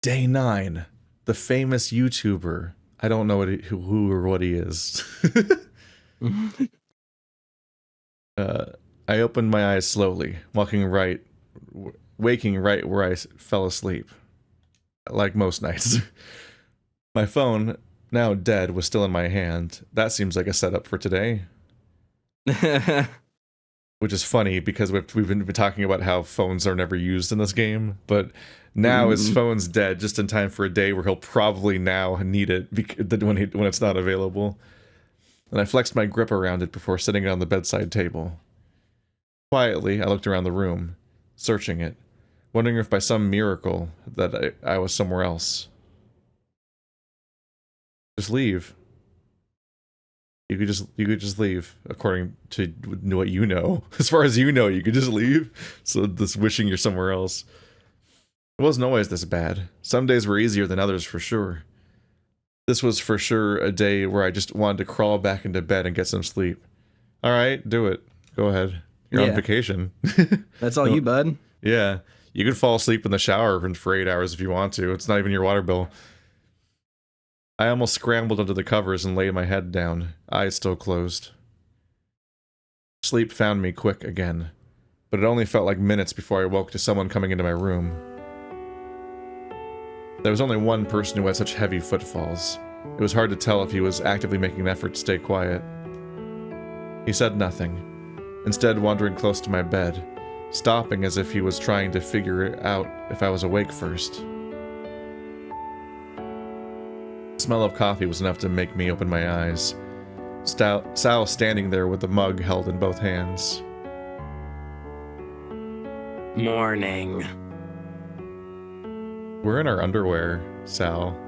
Day 9. The famous YouTuber. I don't know who or what he is. I opened my eyes slowly, waking right where I fell asleep. Like most nights. My phone, now dead, was still in my hand. That seems like a setup for today. Which is funny because we've been talking about how phones are never used in this game, but now his phone's dead just in time for a day where he'll probably now need it when it's not available. And I flexed my grip around it before sitting it on the bedside table. Quietly, I looked around the room, searching it, wondering if by some miracle that I was somewhere else. Just leave. You could just leave, according to what you know. As far as you know, you could just leave. So this wishing you're somewhere else. It wasn't always this bad. Some days were easier than others for sure. This was for sure a day where I just wanted to crawl back into bed and get some sleep. Alright, do it. Go ahead. You're on vacation. That's all you, bud. Yeah. You could fall asleep in the shower for 8 hours if you want to. It's not even your water bill. I almost scrambled under the covers and laid my head down, eyes still closed. Sleep found me quick again, but it only felt like minutes before I woke to someone coming into my room. There was only one person who had such heavy footfalls. It was hard to tell if he was actively making an effort to stay quiet. He said nothing, instead wandering close to my bed, stopping as if he was trying to figure out if I was awake first. The smell of coffee was enough to make me open my eyes. Sal standing there with the mug held in both hands. Morning. We're in our underwear, Sal.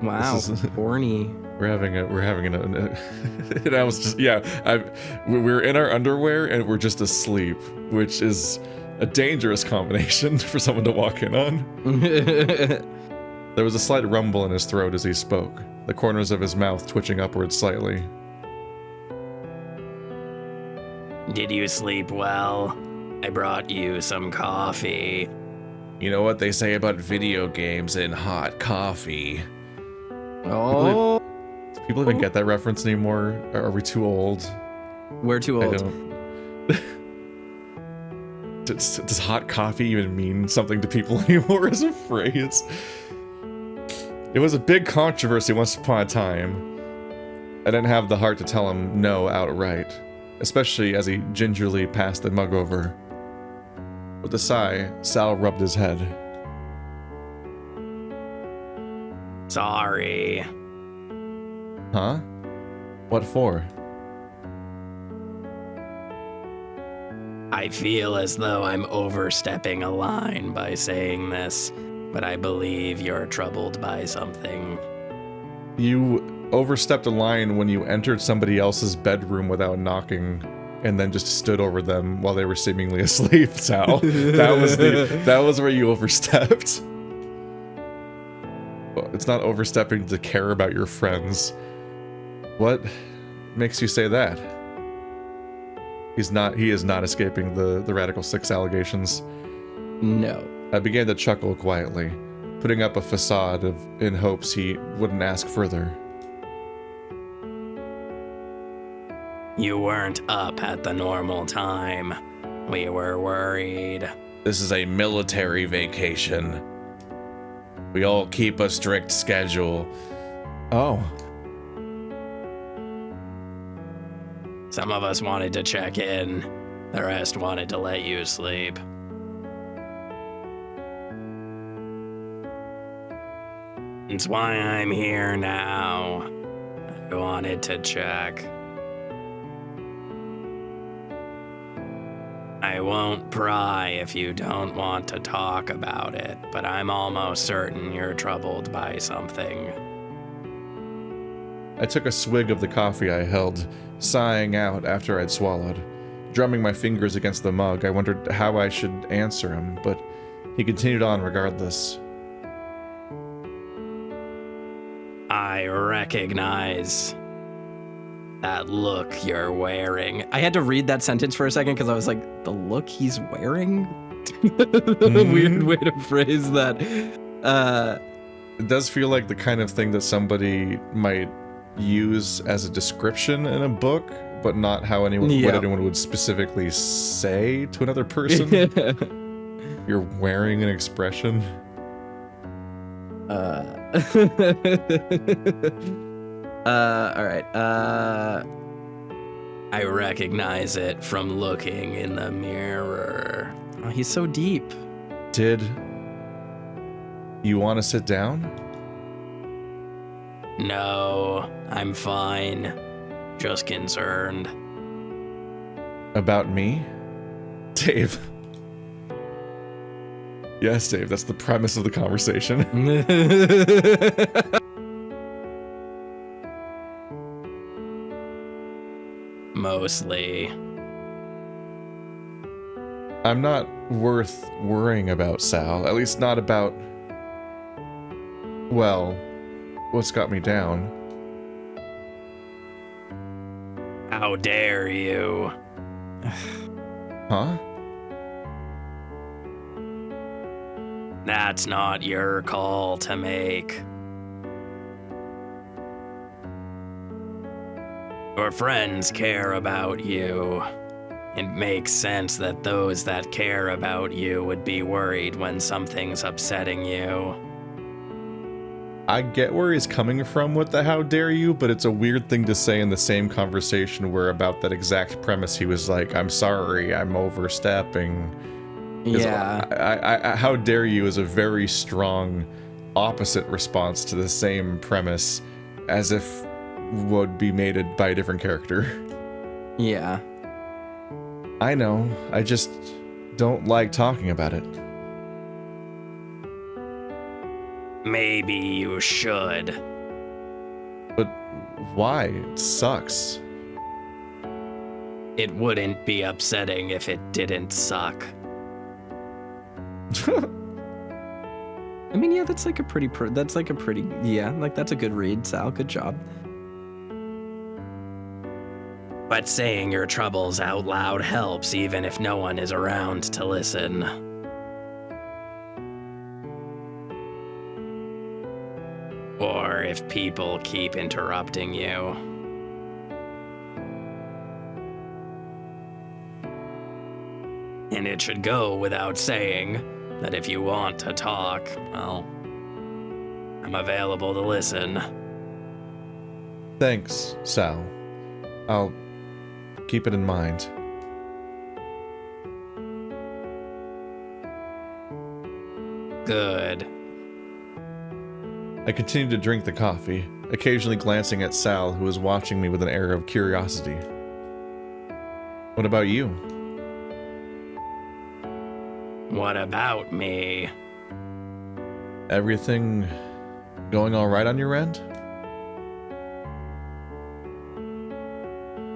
Wow, horny. We're having and I was just, we're in our underwear and we're just asleep, which is a dangerous combination for someone to walk in on. There was a slight rumble in his throat as he spoke, the corners of his mouth twitching upward slightly. Did you sleep well? I brought you some coffee. You know what they say about video games and hot coffee? Oh. Do people even get that reference anymore? Are we too old? We're too old. I don't. Does hot coffee even mean something to people anymore as a phrase? It was a big controversy once upon a time. I didn't have the heart to tell him no outright, especially as he gingerly passed the mug over. With a sigh, Sal rubbed his head. Sorry. Huh? What for? I feel as though I'm overstepping a line by saying this, but I believe you're troubled by something. You overstepped a line when you entered somebody else's bedroom without knocking and then just stood over them while they were seemingly asleep, Sal. That was where you overstepped. Well, it's not overstepping to care about your friends. What makes you say that? He is not escaping the Radical Six allegations. No. I began to chuckle quietly, putting up a facade in hopes he wouldn't ask further. You weren't up at the normal time. We were worried. This is a military vacation. We all keep a strict schedule. Oh. Some of us wanted to check in. The rest wanted to let you sleep. It's why I'm here now. I wanted to check. I won't pry if you don't want to talk about it, but I'm almost certain you're troubled by something. I took a swig of the coffee I held, sighing out after I'd swallowed. Drumming my fingers against the mug, I wondered how I should answer him, but he continued on regardless. I recognize that look you're wearing. I had to read that sentence for a second because I was like, the look he's wearing? Weird way to phrase that. It does feel like the kind of thing that somebody might use as a description in a book, but not how what anyone would specifically say to another person. You're wearing an expression. All right. I recognize it from looking in the mirror. Oh, he's so deep. Did you want to sit down? No, I'm fine. Just concerned. About me? Dave. Yes, Dave, that's the premise of the conversation. Mostly. I'm not worth worrying about, Sal. At least not about... well, what's got me down. How dare you? Huh? That's not your call to make. Your friends care about you. It makes sense that those that care about you would be worried when something's upsetting you. I get where he's coming from with the how dare you, but it's a weird thing to say in the same conversation where about that exact premise he was like, I'm sorry, I'm overstepping. Yeah. How dare you is a very strong opposite response to the same premise, as if would be made by a different character. Yeah. I know, I just don't like talking about it. Maybe you should. But why? It sucks. It wouldn't be upsetting if it didn't suck. I mean, yeah, that's like a pretty, that's a good read, Sal. Good job. But saying your troubles out loud helps even if no one is around to listen. Or if people keep interrupting you. And it should go without saying that if you want to talk, well, I'm available to listen. Thanks, Sal. I'll keep it in mind. Good. I continued to drink the coffee, occasionally glancing at Sal, who was watching me with an air of curiosity. What about you? What about me? Everything going all right on your end?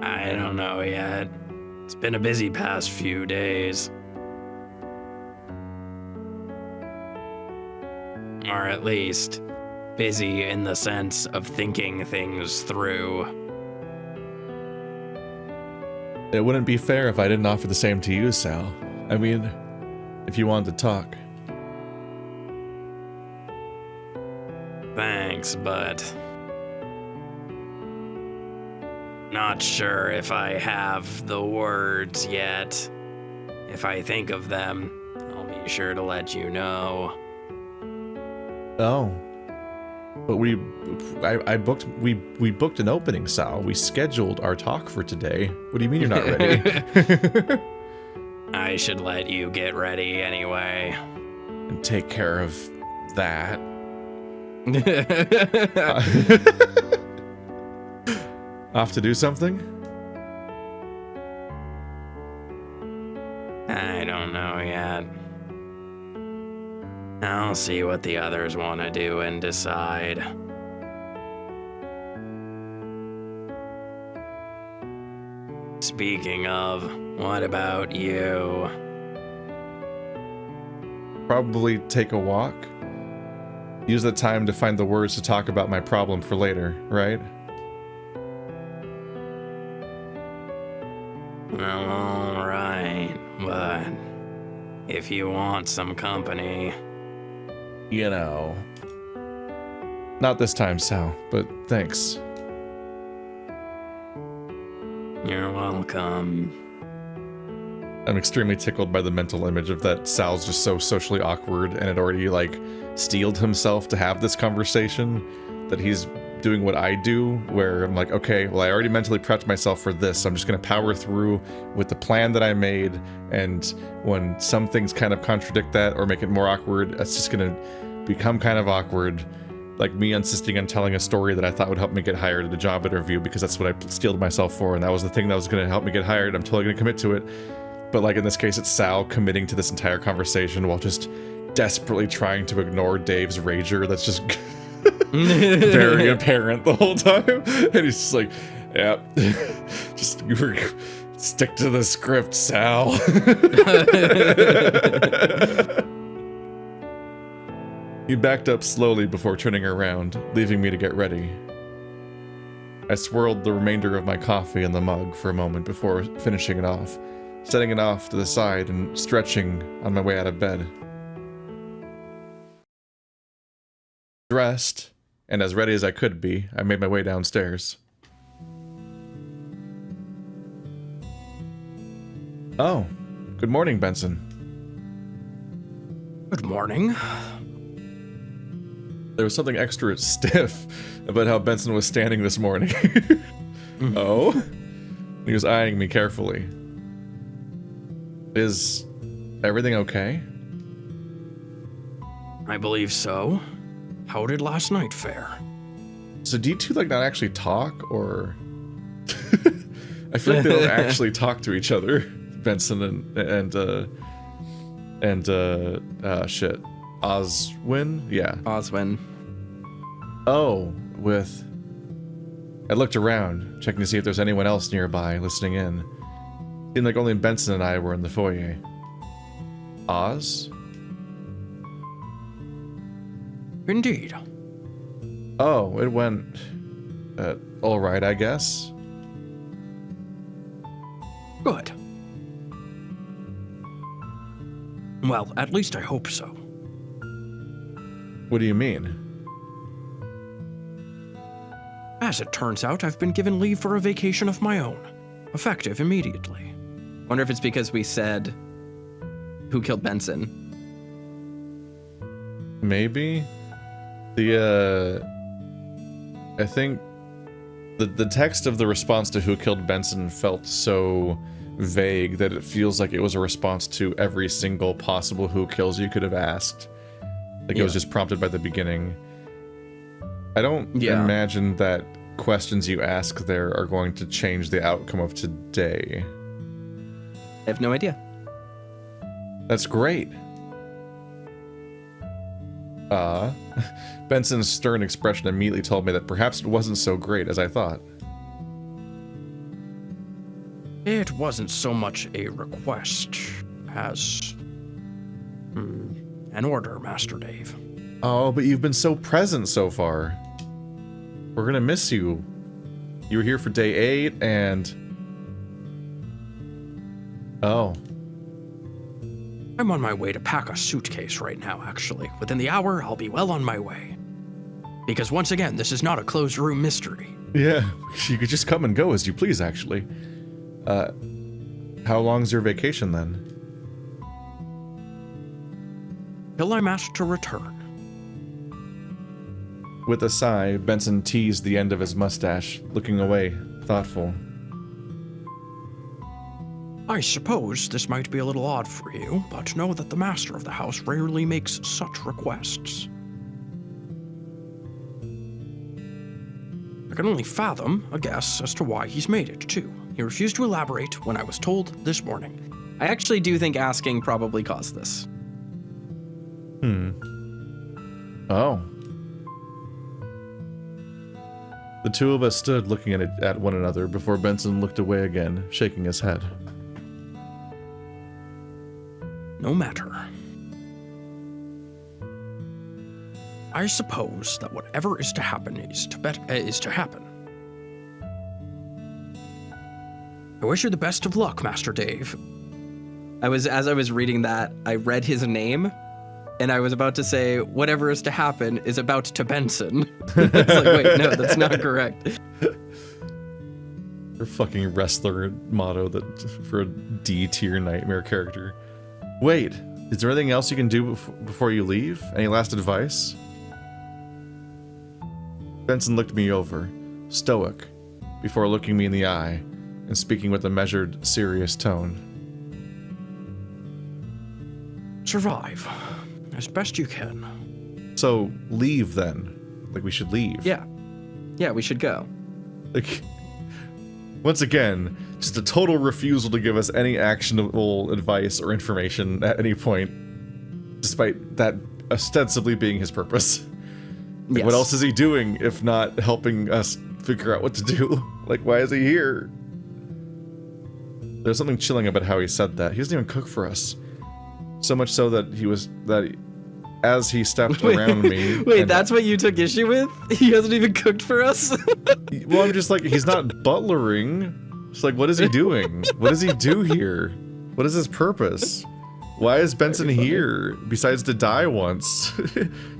I don't know yet. It's been a busy past few days. Or at least, busy in the sense of thinking things through. It wouldn't be fair if I didn't offer the same to you, Sal. I mean, if you wanted to talk. Thanks, but... not sure if I have the words yet. If I think of them, I'll be sure to let you know. Oh. But we booked an opening, Sal. We scheduled our talk for today. What do you mean you're not ready? I should let you get ready anyway. And take care of that. Off to do something? I don't know yet. I'll see what the others want to do and decide. Speaking of, what about you? Probably take a walk. Use the time to find the words to talk about my problem for later, right? Well, alright, but if you want some company... You know. Not this time, Sal, but thanks. You're welcome. I'm extremely tickled by the mental image of that Sal's just so socially awkward and had already, like, steeled himself to have this conversation, that he's doing what I do, where I'm like, okay, well, I already mentally prepped myself for this, so I'm just going to power through with the plan that I made, and when some things kind of contradict that or make it more awkward, it's just going to become kind of awkward, like me insisting on telling a story that I thought would help me get hired at a job interview, because that's what I steeled myself for, and that was the thing that was going to help me get hired. I'm totally going to commit to it. But like in this case, it's Sal committing to this entire conversation while just desperately trying to ignore Dave's rager that's just very apparent the whole time. And he's just like, yeah, just stick to the script, Sal. He backed up slowly before turning around, leaving me to get ready. I swirled the remainder of my coffee in the mug for a moment before finishing it off, setting it off to the side and stretching on my way out of bed. Dressed, and as ready as I could be, I made my way downstairs. Oh, good morning, Benson. Good morning. There was something extra stiff about how Benson was standing this morning. Oh? He was eyeing me carefully. Is everything okay? I believe so. How did last night fare? So do you two like not actually talk, or I feel like they don't actually talk to each other, Benson and shit. Oswin? Yeah. Oswin. Oh, I looked around, checking to see if there's anyone else nearby listening in. Seemed like only Benson and I were in the foyer. Oz? Indeed. Oh, it went... alright, I guess. Good. Well, at least I hope so. What do you mean? As it turns out, I've been given leave for a vacation of my own, effective immediately. Wonder if it's because we said who killed Benson. Maybe? I think the text of the response to who killed Benson felt so vague that it feels like it was a response to every single possible who kills you could have asked. Like, it was just prompted by the beginning. I don't imagine that questions you ask there are going to change the outcome of today. I have no idea. That's great. Benson's stern expression immediately told me that perhaps it wasn't so great as I thought. It wasn't so much a request as an order, Master Dave. Oh, but you've been so present so far. We're gonna miss you. You were here for day 8 and... Oh. I'm on my way to pack a suitcase right now, actually. Within the hour, I'll be well on my way. Because once again, this is not a closed room mystery. Yeah, you could just come and go as you please, actually. How long's your vacation then? Till I'm asked to return. With a sigh, Benson teased the end of his mustache, looking away, thoughtful. I suppose this might be a little odd for you, but know that the master of the house rarely makes such requests. I can only fathom a guess as to why he's made it, too. He refused to elaborate when I was told this morning. I actually do think asking probably caused this. Oh. The two of us stood looking at one another before Benson looked away again, shaking his head. No matter. I suppose that whatever is to happen is to happen. I wish you the best of luck, Master Dave. As I was reading that, I read his name, and I was about to say, whatever is to happen is about to Benson. It's like, wait, no, that's not correct. Your fucking wrestler motto that for a D tier nightmare character. Wait, is there anything else you can do before you leave? Any last advice? Benson looked me over, stoic, before looking me in the eye and speaking with a measured, serious tone. Survive as best you can. So, leave then. Like, we should leave. Yeah, we should go. Like, once again, just a total refusal to give us any actionable advice or information at any point, despite that ostensibly being his purpose. Like, Yes. what else is he doing if not helping us figure out what to do? Like, why is he here? There's something chilling about how he said that. He doesn't even cook for us. So much so that as he stepped around me... Wait, that's what you took issue with? He hasn't even cooked for us? Well, I'm just like, he's not butlering. It's like, what is he doing? What does he do here? What is his purpose? Why is Benson here besides to die once?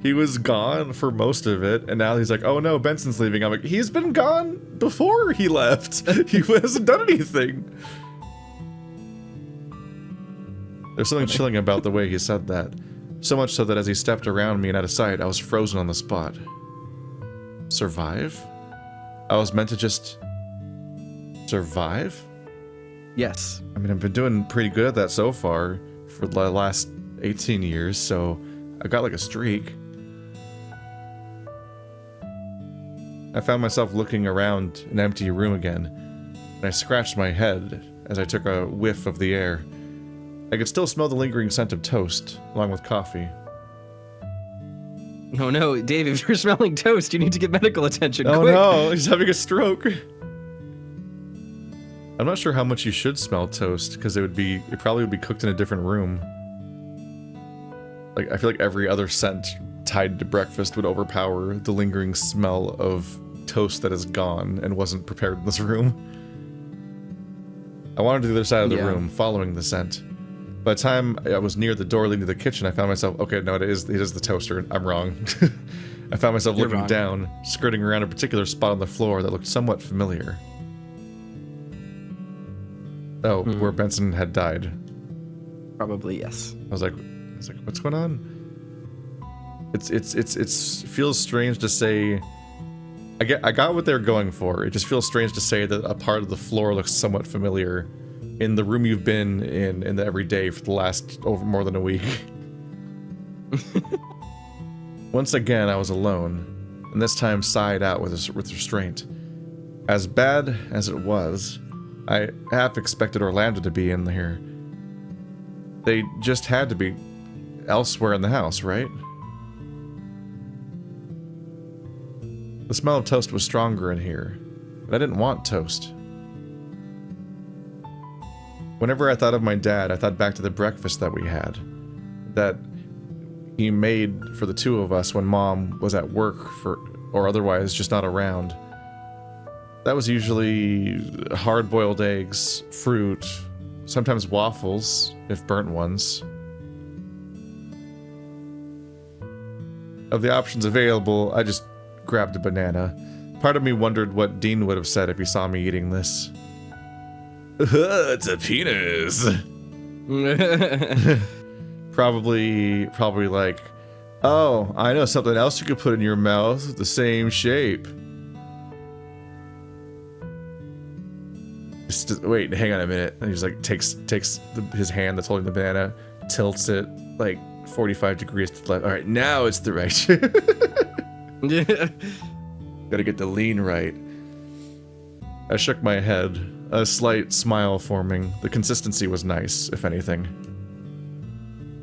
He was gone for most of it, and now he's like, oh no, Benson's leaving. I'm like, he's been gone before he left. He hasn't done anything. There's something chilling about the way he said that. So much so that as he stepped around me and out of sight, I was frozen on the spot. Survive? I was meant to just... survive? Yes. I mean, I've been doing pretty good at that so far for the last 18 years, so I got like a streak. I found myself looking around an empty room again, and I scratched my head as I took a whiff of the air. I could still smell the lingering scent of toast, along with coffee. Oh no, Dave, if you're smelling toast, you need to get medical attention, Oh quick. no, he's having a stroke. I'm not sure how much you should smell toast, because it probably would be cooked in a different room. Like, I feel like every other scent tied to breakfast would overpower the lingering smell of toast that is gone and wasn't prepared in this room. I wandered to the other side of the room, following the scent. By the time I was near the door leading to the kitchen, I found myself, okay, no, it is the toaster. I'm wrong. I found myself You're looking wrong. down, skirting around a particular spot on the floor that looked somewhat familiar. Oh, where Benson had died. Probably, yes. I was like, what's going on? It's feels strange to say. I got what they're going for. It just feels strange to say that a part of the floor looks somewhat familiar in the room you've been in the every day for the last over more than a week. Once again, I was alone, and this time sighed out with restraint. As bad as it was, I half expected Orlando to be in here. They just had to be elsewhere in the house, right? The smell of toast was stronger in here, but I didn't want toast. Whenever I thought of my dad, I thought back to the breakfast that we had, that he made for the two of us when Mom was at work or otherwise just not around. That was usually hard-boiled eggs, fruit, sometimes waffles, if burnt ones. Of the options available, I just grabbed a banana. Part of me wondered what Dean would have said if he saw me eating this. It's a penis. Probably like, oh, I know something else you could put in your mouth, the same shape. Wait, hang on a minute. And he's like, takes his hand that's holding the banana, tilts it like 45 degrees to the left. All right, now it's the right shape. Gotta get the lean right. I shook my head, a slight smile forming. The consistency was nice, if anything.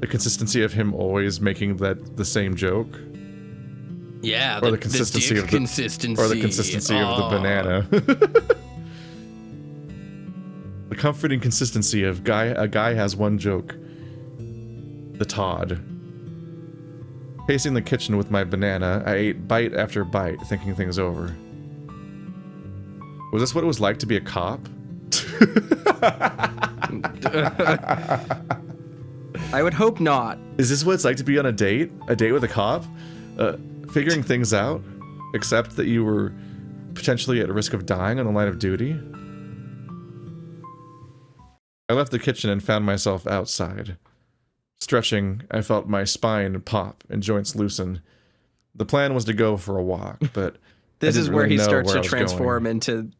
The consistency of him always making the same joke. Yeah, Or the consistency of the consistency of the banana. The comforting consistency of a guy has one joke. The Todd. Pacing the kitchen with my banana, I ate bite after bite, thinking things over. Was this what it was like to be a cop? I would hope not. Is this what it's like to be on a date? A date with a cop? Figuring things out? Except that you were potentially at risk of dying on the line of duty? I left the kitchen and found myself outside. Stretching, I felt my spine pop and joints loosen. The plan was to go for a walk, but This is where he starts to I was transform going. into.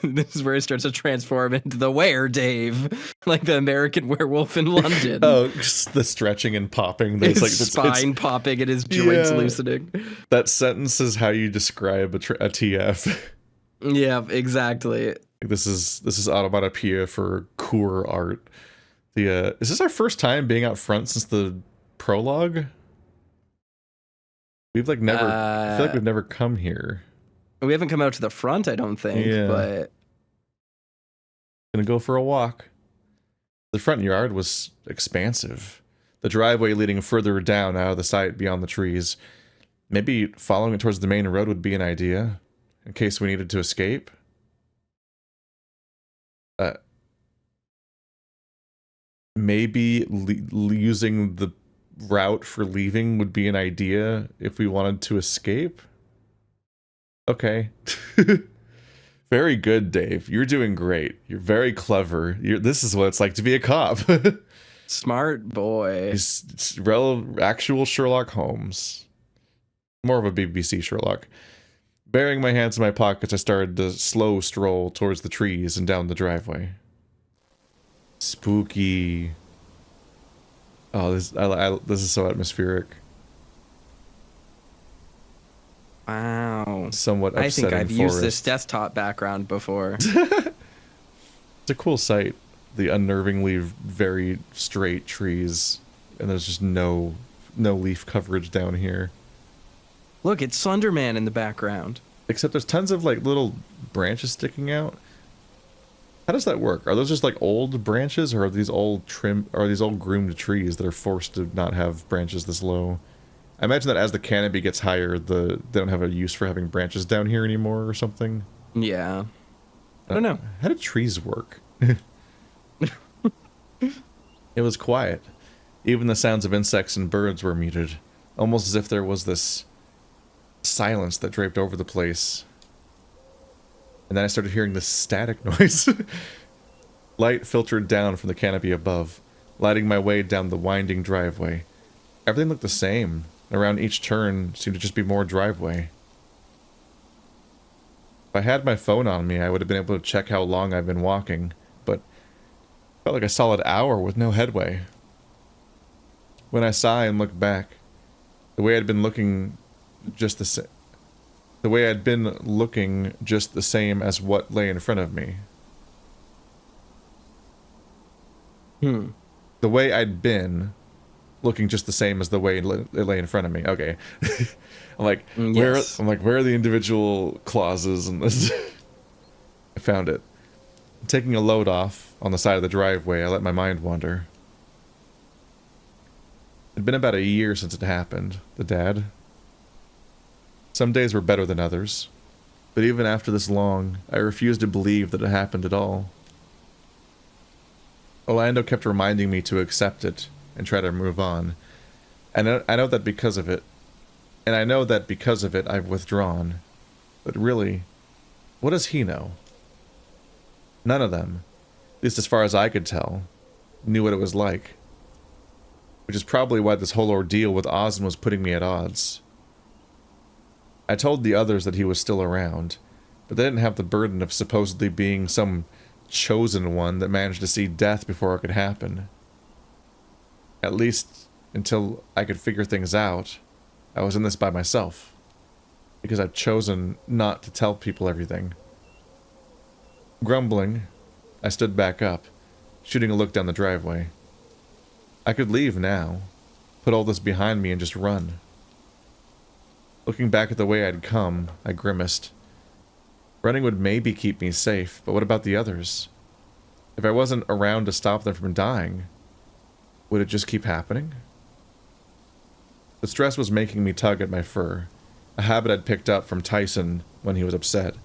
This is where he starts to transform into the were Dave, like the American Werewolf in London. Oh, the stretching and popping. There's His like spine popping and his joints loosening. That sentence is how you describe a TF. Yeah, exactly. This is onomatopoeia for cool art. Is this our first time being out front since the prologue? We've like never. I feel like we've never come here. We haven't come out to the front, I don't think. Yeah. But Gonna go for a walk. The front yard was expansive. The driveway leading further down out of the sight beyond the trees. Maybe following it towards the main road would be an idea, in case we needed to escape. Maybe using the route for leaving would be an idea if we wanted to escape. Okay. Very good, Dave. You're doing great. You're very clever. This is what it's like to be a cop. smart boy. It's actual Sherlock Holmes. More of a BBC Sherlock. Burying my hands in my pockets, I started to slow stroll towards the trees and down the driveway. Spooky. Oh, this is so atmospheric. Wow. Somewhat upsetting. I think I've used forest. this desktop background before. It's a cool sight. The unnervingly very straight trees, and there's just no leaf coverage down here. Look, it's Slenderman in the background. Except there's tons of like little branches sticking out. How does that work? Are those just like old branches, or are these old groomed trees that are forced to not have branches this low? I imagine that as the canopy gets higher, they don't have a use for having branches down here anymore or something. Yeah. I don't know. How do trees work? It was quiet. Even the sounds of insects and birds were muted, almost as if there was this silence that draped over the place. And then I started hearing this static noise. Light filtered down from the canopy above, lighting my way down the winding driveway. Everything looked the same. Around each turn seemed to just be more driveway. If I had my phone on me, I would have been able to check how long I've been walking, but it felt like a solid hour with no headway. When I sigh and look back, the way I'd been looking just the same. The way I'd been looking just the same as what lay in front of me. The way I'd been looking just the same as the way it lay in front of me. Okay. I'm like, Yes. where are the individual clauses in this? I found it. Taking a load off on the side of the driveway, I let my mind wander. It'd been about a year since it happened, the dad. Some days were better than others, but even after this long, I refused to believe that it happened at all. Orlando kept reminding me to accept it and try to move on. And I know that because of it, I've withdrawn. But really, what does he know? None of them, at least as far as I could tell, knew what it was like. Which is probably why this whole ordeal with Ozma was putting me at odds. I told the others that he was still around, but they didn't have the burden of supposedly being some chosen one that managed to see death before it could happen. At least until I could figure things out, I was in this by myself, because I've chosen not to tell people everything. Grumbling, I stood back up, shooting a look down the driveway. I could leave now, put all this behind me and just run. Looking back at the way I'd come, I grimaced. Running would maybe keep me safe, but what about the others? If I wasn't around to stop them from dying, would it just keep happening? The stress was making me tug at my fur, a habit I'd picked up from Tyson when he was upset.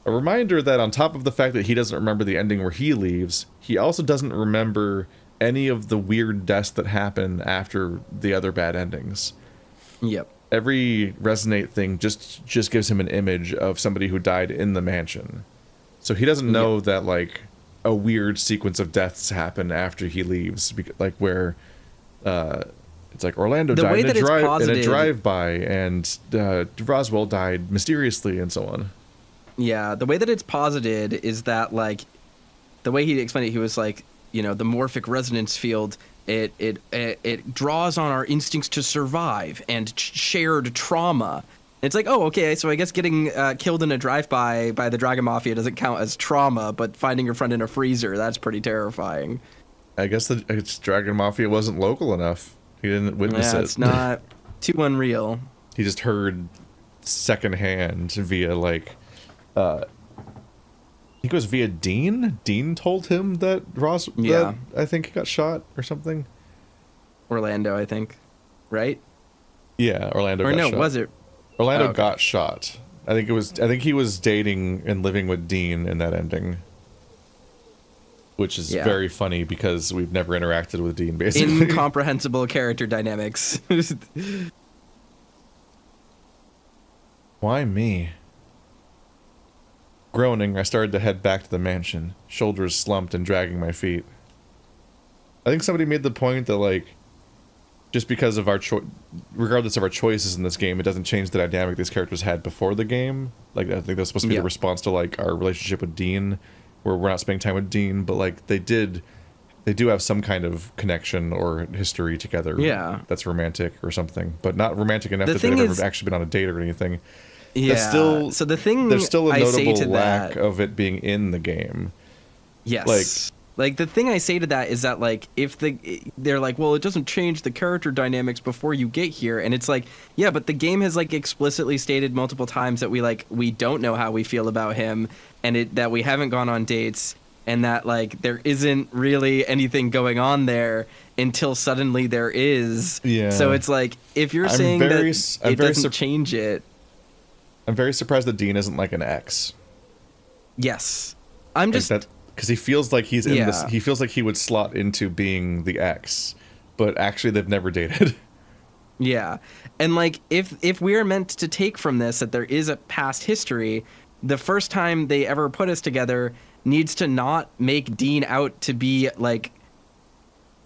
A reminder that on top of the fact that he doesn't remember the ending where he leaves, he also doesn't remember any of the weird deaths that happen after the other bad endings. Yep. Every resonate thing just gives him an image of somebody who died in the mansion. So he doesn't know that like a weird sequence of deaths happen after he leaves, like where it's like Orlando died in a drive-by, and Roswell died mysteriously, and so on. Yeah, the way that it's posited is that, like, the way he explained it, he was like, you know, the morphic resonance field, it draws on our instincts to survive and shared trauma. It's like, oh, okay, so I guess getting killed in a drive-by by the Dragon Mafia doesn't count as trauma, but finding your friend in a freezer, that's pretty terrifying. I guess the Dragon Mafia wasn't local enough. He didn't witness it. It's not too unreal. He just heard secondhand via, like, he goes via Dean. Dean told him that that I think he got shot or something. Orlando, I think, right? Yeah, Orlando. Or got no, shot. was it? Orlando got shot. I think he was dating and living with Dean in that ending, which is very funny because we've never interacted with Dean, basically. Incomprehensible character dynamics. Why me? Groaning, I started to head back to the mansion, shoulders slumped and dragging my feet. I think somebody made the point that, like, just because of our regardless of our choices in this game, it doesn't change the dynamic these characters had before the game. Like, I think that's supposed to be the response to, like, our relationship with Dean, where we're not spending time with Dean, but, like, they do have some kind of connection or history together. Yeah. That's romantic or something, but not romantic enough that they've ever actually been on a date or anything. Yeah. That's so the thing there's still a notable to lack that, of it being in the game. Yes. Like the thing I say to that is that, like, if they're like, well, it doesn't change the character dynamics before you get here, and it's like, yeah, but the game has, like, explicitly stated multiple times that we don't know how we feel about him, and that we haven't gone on dates, and that, like, there isn't really anything going on there until suddenly there is. Yeah. So it's like, if you're saying that it doesn't change it. I'm very surprised that Dean isn't like an ex. Yes. I'm just because he feels like he's in this. He feels like he would slot into being the ex, but actually they've never dated. Yeah, and like if we are meant to take from this that there is a past history, the first time they ever put us together needs to not make Dean out to be like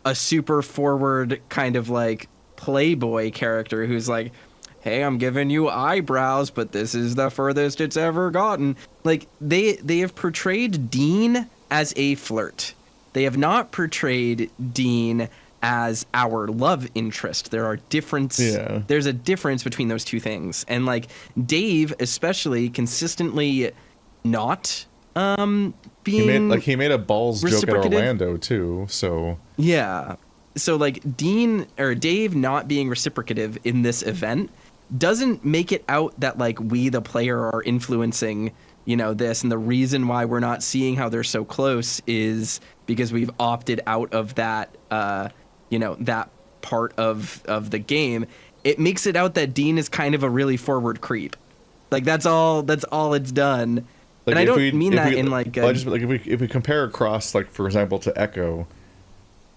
a super forward kind of like playboy character who's like, hey, I'm giving you eyebrows, but this is the furthest it's ever gotten. Like, they have portrayed Dean as a flirt. They have not portrayed Dean as our love interest. There's a difference between those two things. And, like, Dave especially consistently not being he made a balls joke at Orlando too, so yeah. So, like, Dave not being reciprocative in this event doesn't make it out that, like, we the player are influencing, you know, this, and the reason why we're not seeing how they're so close is because we've opted out of that that part of the game. It makes it out that Dean is kind of a really forward creep. Like, that's all it's done. Like, and I don't mean that in like if we compare across, like, for example, to Echo,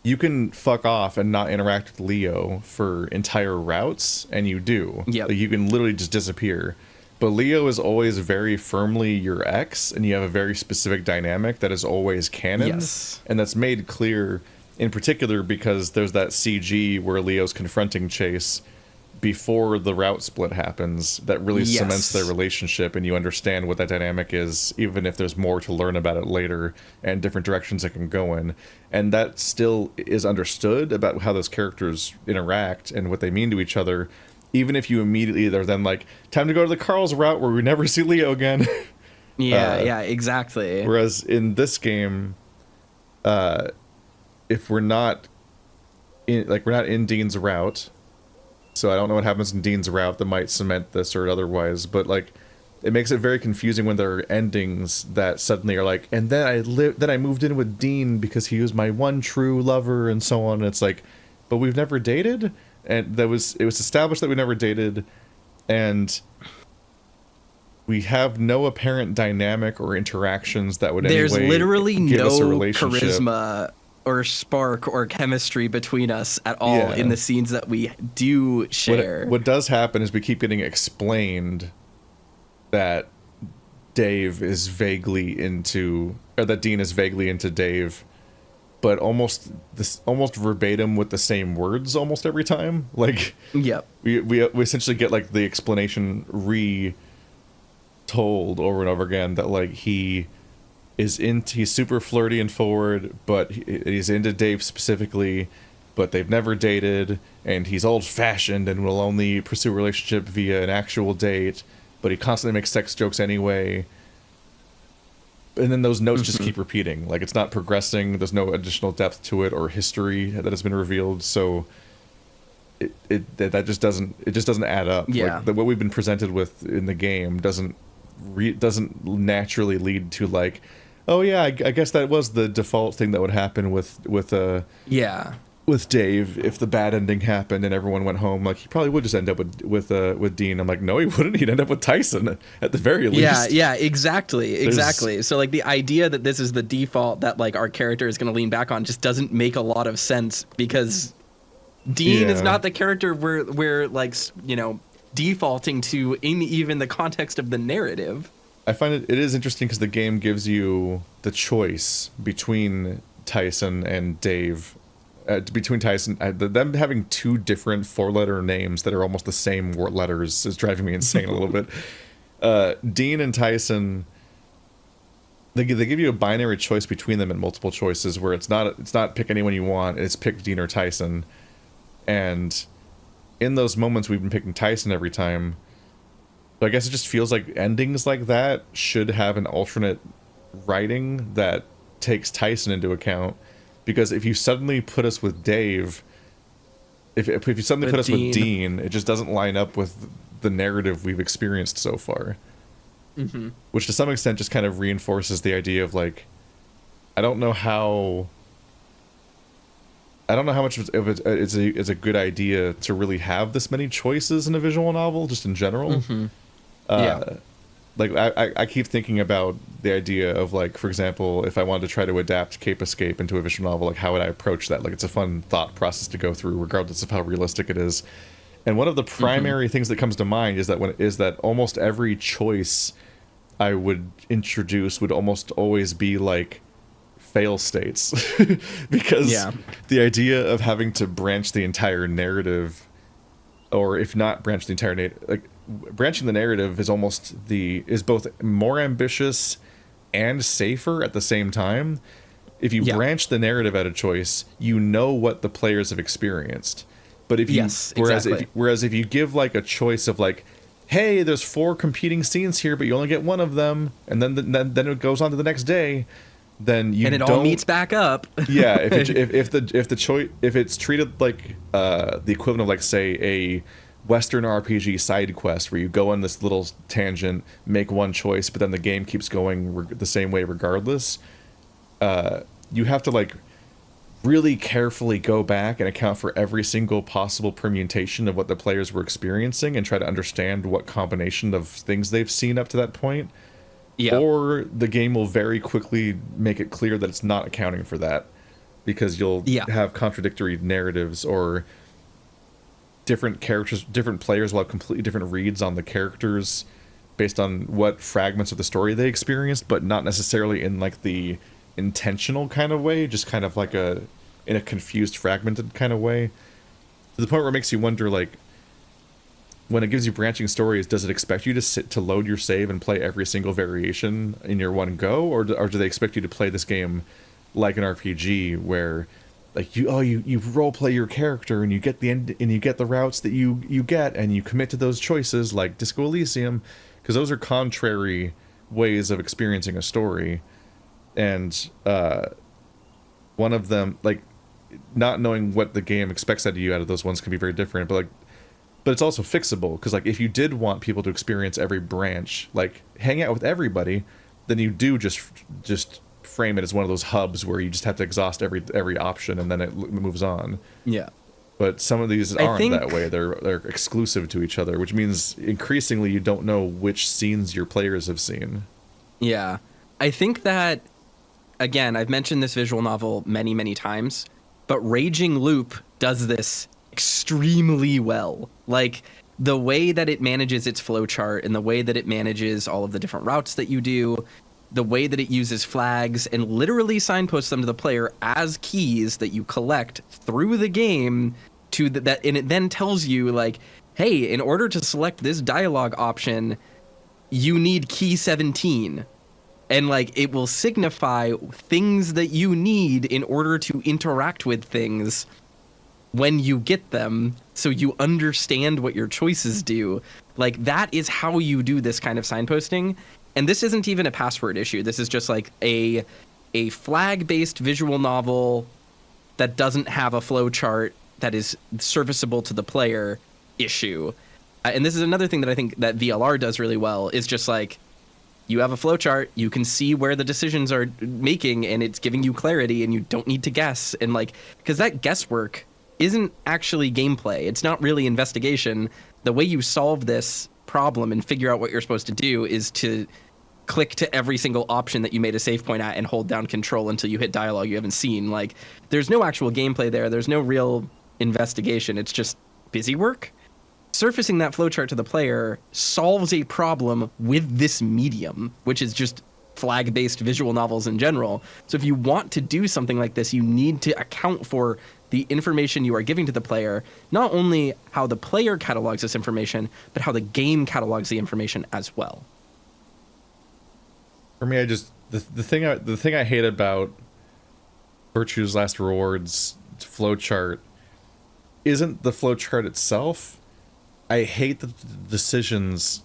you can fuck off and not interact with Leo for entire routes, and you do. Yep. Like, you can literally just disappear. But Leo is always very firmly your ex, and you have a very specific dynamic that is always canon. Yes. And that's made clear, in particular, because there's that CG where Leo's confronting Chase before the route split happens that really cements their relationship, and you understand what that dynamic is, even if there's more to learn about it later and different directions it can go in. And that still is understood about how those characters interact and what they mean to each other, even if you immediately they're then like, time to go to the Carl's route where we never see Leo again. Yeah, exactly. Whereas in this game, if we're not in Dean's route, so I don't know what happens in Dean's route that might cement this or otherwise, but, like, it makes it very confusing when there are endings that suddenly are like, and then I moved in with Dean because he was my one true lover and so on. And it's like, but we've never dated, and it was established that we never dated, and we have no apparent dynamic or interactions that would there's anyway literally give no us a relationship. charisma or spark or chemistry between us at all Yeah. in the scenes that we do share. What does happen is we keep getting explained that Dave is vaguely into, or that Dean is vaguely into Dave, but almost verbatim with the same words almost every time. Like, Yep. we essentially get like the explanation told over and over again that like he's super flirty and forward, but he's into Dave specifically, but they've never dated, and he's old fashioned and will only pursue a relationship via an actual date, but he constantly makes sex jokes anyway. And then those notes just keep repeating. Like, it's not progressing. There's no additional depth to it or history that has been revealed. So that just doesn't add up. Yeah. Like, what we've been presented with in the game doesn't naturally lead to like, oh yeah, I guess that was the default thing that would happen with Dave if the bad ending happened and everyone went home. Like, he probably would just end up with Dean. I'm like, no, he wouldn't. He'd end up with Tyson at the very least. Yeah, exactly. So like the idea that this is the default that like our character is going to lean back on just doesn't make a lot of sense, because Dean is not the character we're like, you know, defaulting to in even the context of the narrative. I find it is interesting because the game gives you the choice between Tyson and Dave. Them having two different 4-letter names that are almost the same letters is driving me insane a little bit. Dean and Tyson, they give you a binary choice between them in multiple choices, where it's not pick anyone you want, it's pick Dean or Tyson. And in those moments, we've been picking Tyson every time. But I guess it just feels like endings like that should have an alternate writing that takes Tyson into account. Because if you suddenly put us with Dave, if you suddenly put us with Dean, it just doesn't line up with the narrative we've experienced so far. Mm-hmm. Which to some extent just kind of reinforces the idea of like, I don't know how much of it is a good idea to really have this many choices in a visual novel, just in general. Mm-hmm. Like, I keep thinking about the idea of, like, for example, if I wanted to try to adapt Cape Escape into a visual novel, like, how would I approach that? Like, it's a fun thought process to go through, regardless of how realistic it is. And one of the primary things that comes to mind is that almost every choice I would introduce would almost always be, like, fail states. Because the idea of having to branch the entire narrative, or if not branch the entire narrative, like, branching the narrative is both more ambitious and safer at the same time. If you branch the narrative at a choice, you know what the players have experienced. But if you whereas if you give like a choice of like, hey, there's 4 competing scenes here, but you only get one of them, and then it goes on to the next day, then you all meets back up. Yeah, if it's treated like the equivalent of, like, say, a Western RPG side quest where you go on this little tangent, make one choice, but then the game keeps going the same way regardless. You have to, like, really carefully go back and account for every single possible permutation of what the players were experiencing and try to understand what combination of things they've seen up to that point. Yeah. Or the game will very quickly make it clear that it's not accounting for that, because you'll have contradictory narratives, or different characters, different players will have completely different reads on the characters based on what fragments of the story they experienced, but not necessarily in like the intentional kind of way, just kind of like in a confused, fragmented kind of way, to the point where it makes you wonder, like, when it gives you branching stories, does it expect you to load your save and play every single variation in your one go, or do they expect you to play this game like an RPG where, like, you role play your character and you get the end and you get the routes that you get and you commit to those choices, like Disco Elysium, because those are contrary ways of experiencing a story. And one of them, like, not knowing what the game expects out of you out of those ones can be very different, but it's also fixable, because, like, if you did want people to experience every branch, like, hang out with everybody, then you do just frame it as one of those hubs where you just have to exhaust every option and then it moves on. Yeah. But some of these aren't that way. They're exclusive to each other, which means increasingly you don't know which scenes your players have seen. Yeah. I think that again, I've mentioned this visual novel many, many times, but Raging Loop does this extremely well. Like, the way that it manages its flowchart and the way that it manages all of the different routes that you do, the way that it uses flags and literally signposts them to the player as keys that you collect through the game to that, and it then tells you, like, hey, in order to select this dialogue option, you need key 17. And, like, it will signify things that you need in order to interact with things when you get them, so you understand what your choices do. Like, that is how you do this kind of signposting. And this isn't even a password issue. This is just like a flag-based visual novel that doesn't have a flow chart that is serviceable to the player issue. And this is another thing that I think that VLR does really well, is just like, you have a flow chart, you can see where the decisions are making, and it's giving you clarity, and you don't need to guess. And, like, because that guesswork isn't actually gameplay. It's not really investigation. The way you solve this problem and figure out what you're supposed to do is to click to every single option that you made a save point at and hold down control until you hit dialogue you haven't seen. Like, there's no actual gameplay there. There's no real investigation. It's just busy work. Surfacing that flowchart to the player solves a problem with this medium, which is just flag-based visual novels in general. So if you want to do something like this, you need to account for the information you are giving to the player, not only how the player catalogs this information, but how the game catalogs the information as well. For me, the thing I hate about Virtue's Last Rewards flowchart isn't the flowchart itself. I hate that the decisions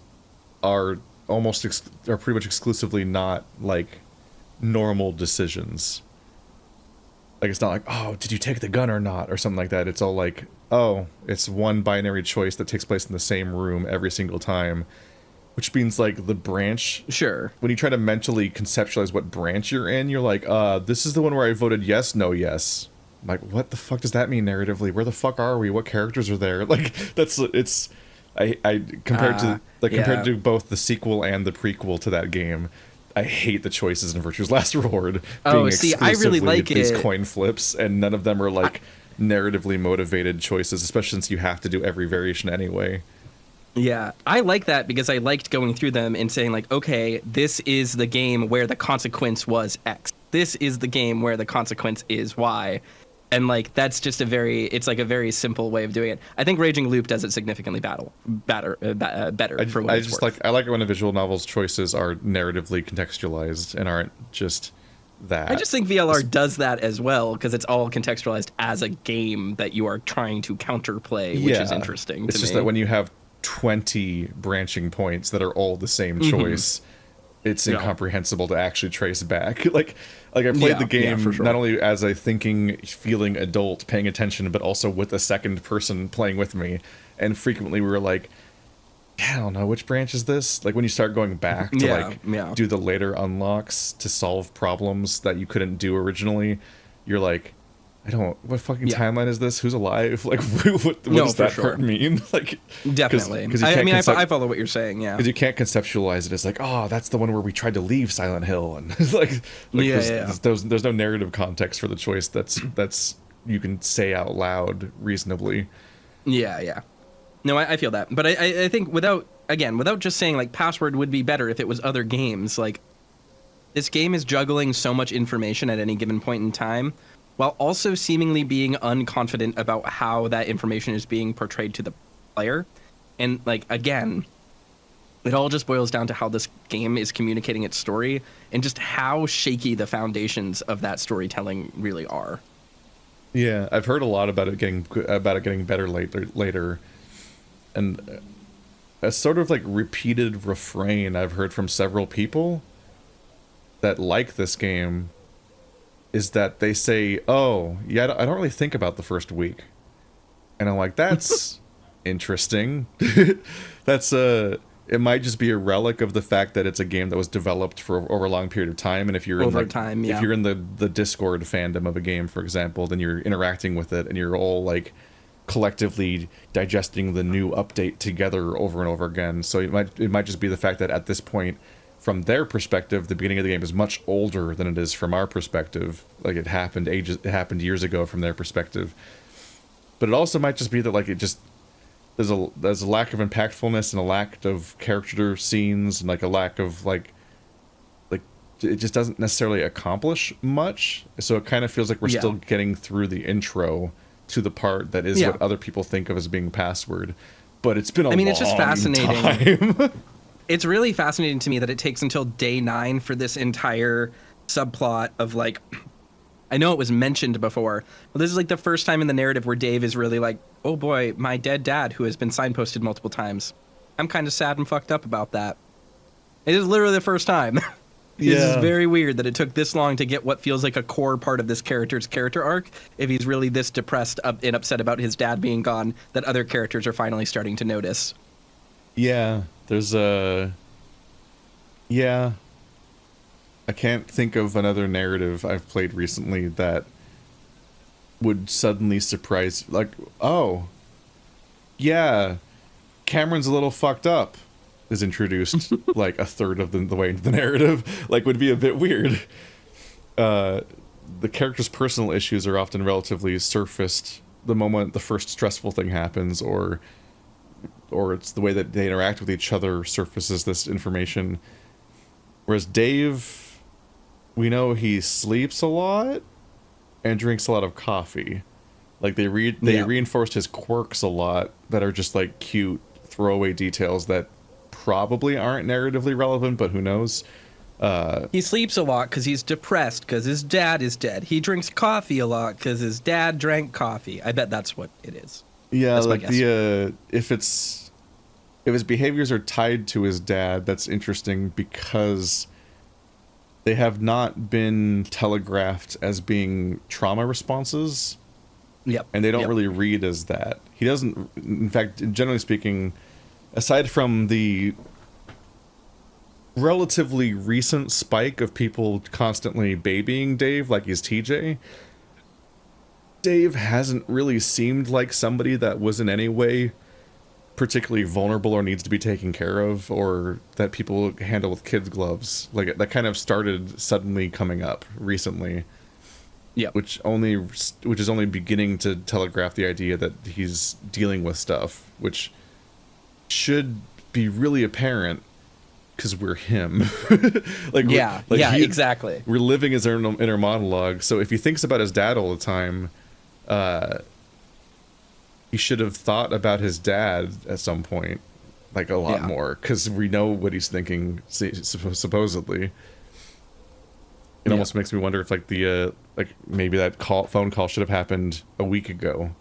are pretty much exclusively not like normal decisions. Like, it's not like, oh, did you take the gun or not, or something like that. It's all like, oh, it's one binary choice that takes place in the same room every single time, which means, like, the branch. Sure. When you try to mentally conceptualize what branch you're in, you're like, this is the one where I voted yes, no, yes. I'm like, what the fuck does that mean narratively? Where the fuck are we? What characters are there? Like, compared to both the sequel and the prequel to that game, I hate the choices in Virtue's Last Reward. Oh, see, I really like these it. coin flips, and none of them are like narratively motivated choices, especially since you have to do every variation anyway. Yeah, I like that because I liked going through them and saying, like, okay, this is the game where the consequence was X. This is the game where the consequence is Y. And, like, that's just a very simple way of doing it. I think Raging Loop does it significantly better. I like it when a visual novel's choices are narratively contextualized and aren't just that. I just think VLR does that as well, because it's all contextualized as a game that you are trying to counterplay, which is interesting to me. It's just that when you have 20 branching points that are all the same choice, it's incomprehensible to actually trace back. Like I played the game not only as a thinking, feeling adult paying attention, but also with a second person playing with me. And frequently we were like, I don't know, which branch is this? Like, when you start going back to do the later unlocks to solve problems that you couldn't do originally, you're like, what fucking timeline is this? Who's alive? Like, what does that part mean? Like, definitely. I follow what you're saying, yeah. Because you can't conceptualize it as like, oh, that's the one where we tried to leave Silent Hill, and there's no narrative context for the choice that's you can say out loud reasonably. Yeah. No, I feel that, but I think without just saying, like, password would be better if it was other games. Like, this game is juggling so much information at any given point in time, while also seemingly being unconfident about how that information is being portrayed to the player. And, like, again, it all just boils down to how this game is communicating its story and just how shaky the foundations of that storytelling really are. Yeah, I've heard a lot about it getting better later. And a sort of, like, repeated refrain I've heard from several people that like this game is that they say, oh, yeah, I don't really think about the first week. And I'm like, that's interesting. It might just be a relic of the fact that it's a game that was developed for over a long period of time. And if you're if you're in the Discord fandom of a game, for example, then you're interacting with it and you're all, like, collectively digesting the new update together over and over again. So it might just be the fact that at this point from their perspective, the beginning of the game is much older than it is from our perspective. Like it happened years ago from their perspective. But it also might just be that like there's a lack of impactfulness and a lack of character scenes and like a lack of like it just doesn't necessarily accomplish much. So it kind of feels like we're still getting through the intro to the part that is what other people think of as being password. But it's been it's just fascinating time. It's really fascinating to me that it takes until day 9 for this entire subplot of like, I know it was mentioned before, but this is like the first time in the narrative where Dave is really like, oh boy, my dead dad who has been signposted multiple times. I'm kind of sad and fucked up about that. It is literally the first time. This is very weird that it took this long to get what feels like a core part of this character's character arc, if he's really this depressed and upset about his dad being gone, that other characters are finally starting to notice. Yeah, there's I can't think of another narrative I've played recently that would suddenly surprise, like, oh, yeah, Cameron's a little fucked up, is introduced like a third of the way into the narrative. Like, would be a bit weird. The character's personal issues are often relatively surfaced the moment the first stressful thing happens, or it's the way that they interact with each other surfaces this information. Whereas Dave, we know he sleeps a lot and drinks a lot of coffee. Like they reinforced his quirks a lot that are just like cute throwaway details that probably aren't narratively relevant, but who knows. He sleeps a lot because he's depressed because his dad is dead. He drinks coffee a lot because his dad drank coffee. I bet that's what it is. Yeah, that's like if his behaviors are tied to his dad, that's interesting because they have not been telegraphed as being trauma responses. Yep. And they don't really read as that. He doesn't, in fact, generally speaking, aside from the relatively recent spike of people constantly babying Dave like he's TJ, Dave hasn't really seemed like somebody that was in any way particularly vulnerable or needs to be taken care of, or that people handle with kids' gloves. Like, that kind of started suddenly coming up recently. Yeah, which is only beginning to telegraph the idea that he's dealing with stuff, which should be really apparent because we're him. Exactly. We're living his inner monologue. So if he thinks about his dad all the time, he should have thought about his dad at some point, like a lot more, because we know what he's thinking, supposedly. It almost makes me wonder if maybe that phone call should have happened a week ago.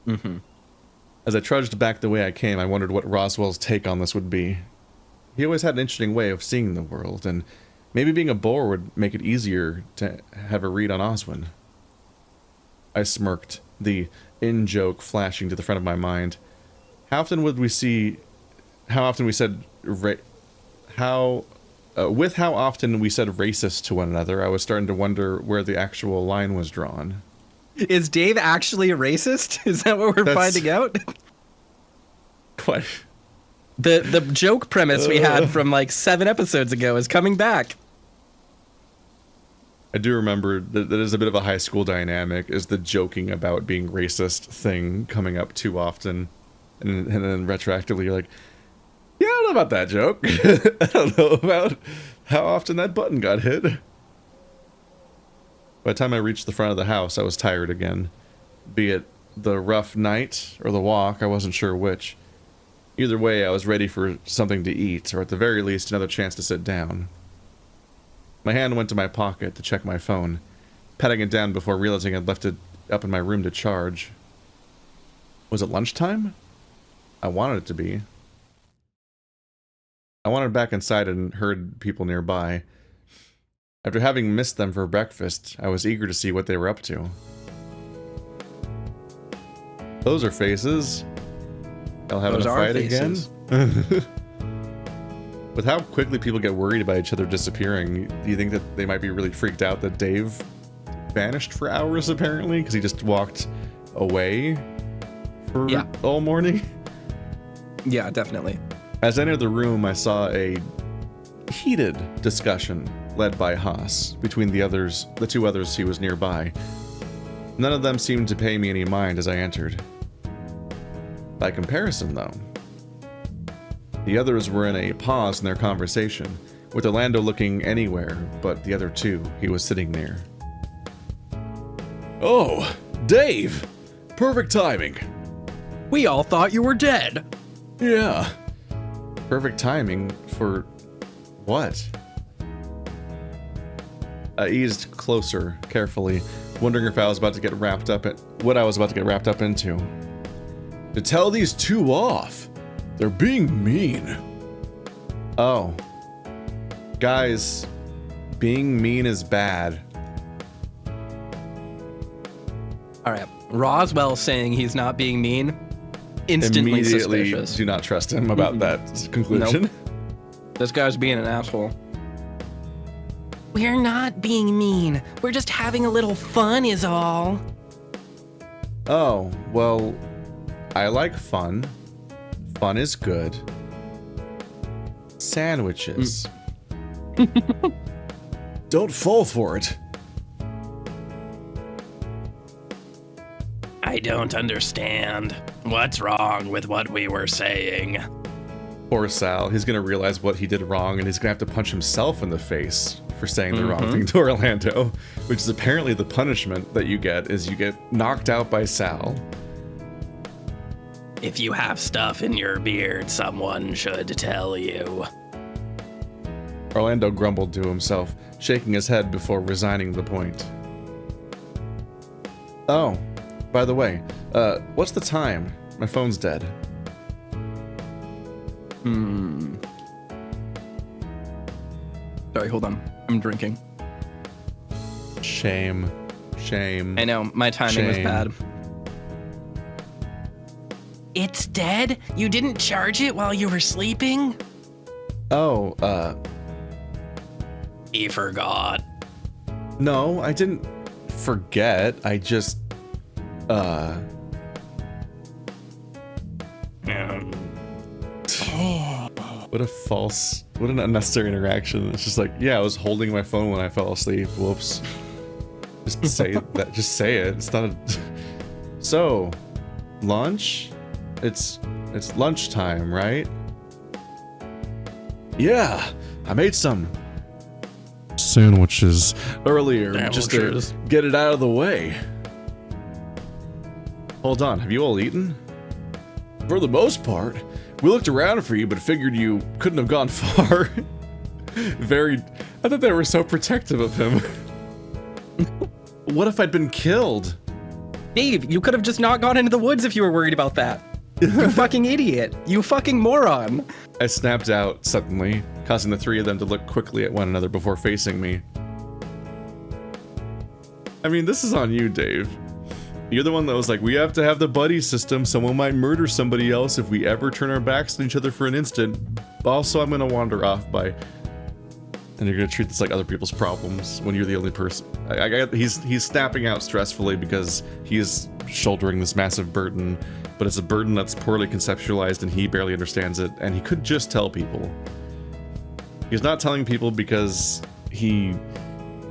Mm-hmm. As I trudged back the way I came, I wondered what Roswell's take on this would be. He always had an interesting way of seeing the world, and maybe being a bore would make it easier to have a read on Oswin. I smirked, the in-joke flashing to the front of my mind. With how often we said racist to one another, I was starting to wonder where the actual line was drawn. Is Dave actually a racist? Is that what we're finding out? What? The joke premise we had from like 7 episodes ago is coming back. I do remember that is a bit of a high school dynamic, is the joking about being racist thing coming up too often. And then retroactively you're like, yeah, I don't know about that joke. I don't know about how often that button got hit. By the time I reached the front of the house, I was tired again. Be it the rough night or the walk, I wasn't sure which. Either way, I was ready for something to eat, or at the very least, another chance to sit down. My hand went to my pocket to check my phone, patting it down before realizing I'd left it up in my room to charge. Was it lunchtime? I wanted it to be. I wandered back inside and heard people nearby. After having missed them for breakfast, I was eager to see what they were up to. Those are faces. Y'all having a fight again? With how quickly people get worried about each other disappearing, do you think that they might be really freaked out that Dave vanished for hours, apparently? Because he just walked away for all morning? Yeah, definitely. As I entered the room, I saw a heated discussion led by Haas between the two others he was nearby. None of them seemed to pay me any mind as I entered. By comparison, though, the others were in a pause in their conversation, with Orlando looking anywhere but the other two he was sitting near. "Oh, Dave! Perfect timing!" We all thought you were dead. "Yeah. Perfect timing for what?" I eased closer, carefully, wondering if I was about to get wrapped up in what I was about to get wrapped up into. "To tell these two off. They're being mean." "Oh. Guys, being mean is bad." All right. Roswell saying he's not being mean. Instantly Immediately suspicious. do not trust him about that conclusion. Nope. This guy's being an asshole. We're not being mean. We're just having a little fun is all. Oh, well, I like fun. Fun is good. Sandwiches. Don't fall for it. I don't understand. What's wrong with what we were saying? Poor Sal, he's gonna realize what he did wrong and he's gonna have to punch himself in the face for saying the wrong thing to Orlando, which is apparently the punishment that you get is you get knocked out by Sal. If you have stuff in your beard, someone should tell you. Orlando grumbled to himself, shaking his head before resigning the point. "Oh, by the way, what's the time? My phone's dead." Sorry, hold on. I'm drinking. Shame. I know, my timing was Shame. bad. It's dead? You didn't charge it while you were sleeping? Oh, He forgot. no, I didn't forget. I just, what an unnecessary interaction. It's just like, yeah, I was holding my phone when I fell asleep. Whoops. Just say that. Just say it. It's not a. So, lunch? It's lunchtime, right? Yeah, I made some sandwiches earlier just to get it out of the way. Hold on, have you all eaten? For the most part. We looked around for you, but figured you couldn't have gone far. I thought they were so protective of him. What if I'd been killed? Dave, you could have just not gone into the woods if you were worried about that. You fucking idiot. You fucking moron. I snapped out suddenly, causing the three of them to look quickly at one another before facing me. I mean, this is on you, Dave. You're the one that was like, we have to have the buddy system. Someone might murder somebody else if we ever turn our backs on each other for an instant. Also, I'm gonna wander off by... And you're gonna treat this like other people's problems when you're the only person. He's snapping out stressfully because he is shouldering this massive burden, but it's a burden that's poorly conceptualized and he barely understands it, and he could just tell people. He's not telling people because he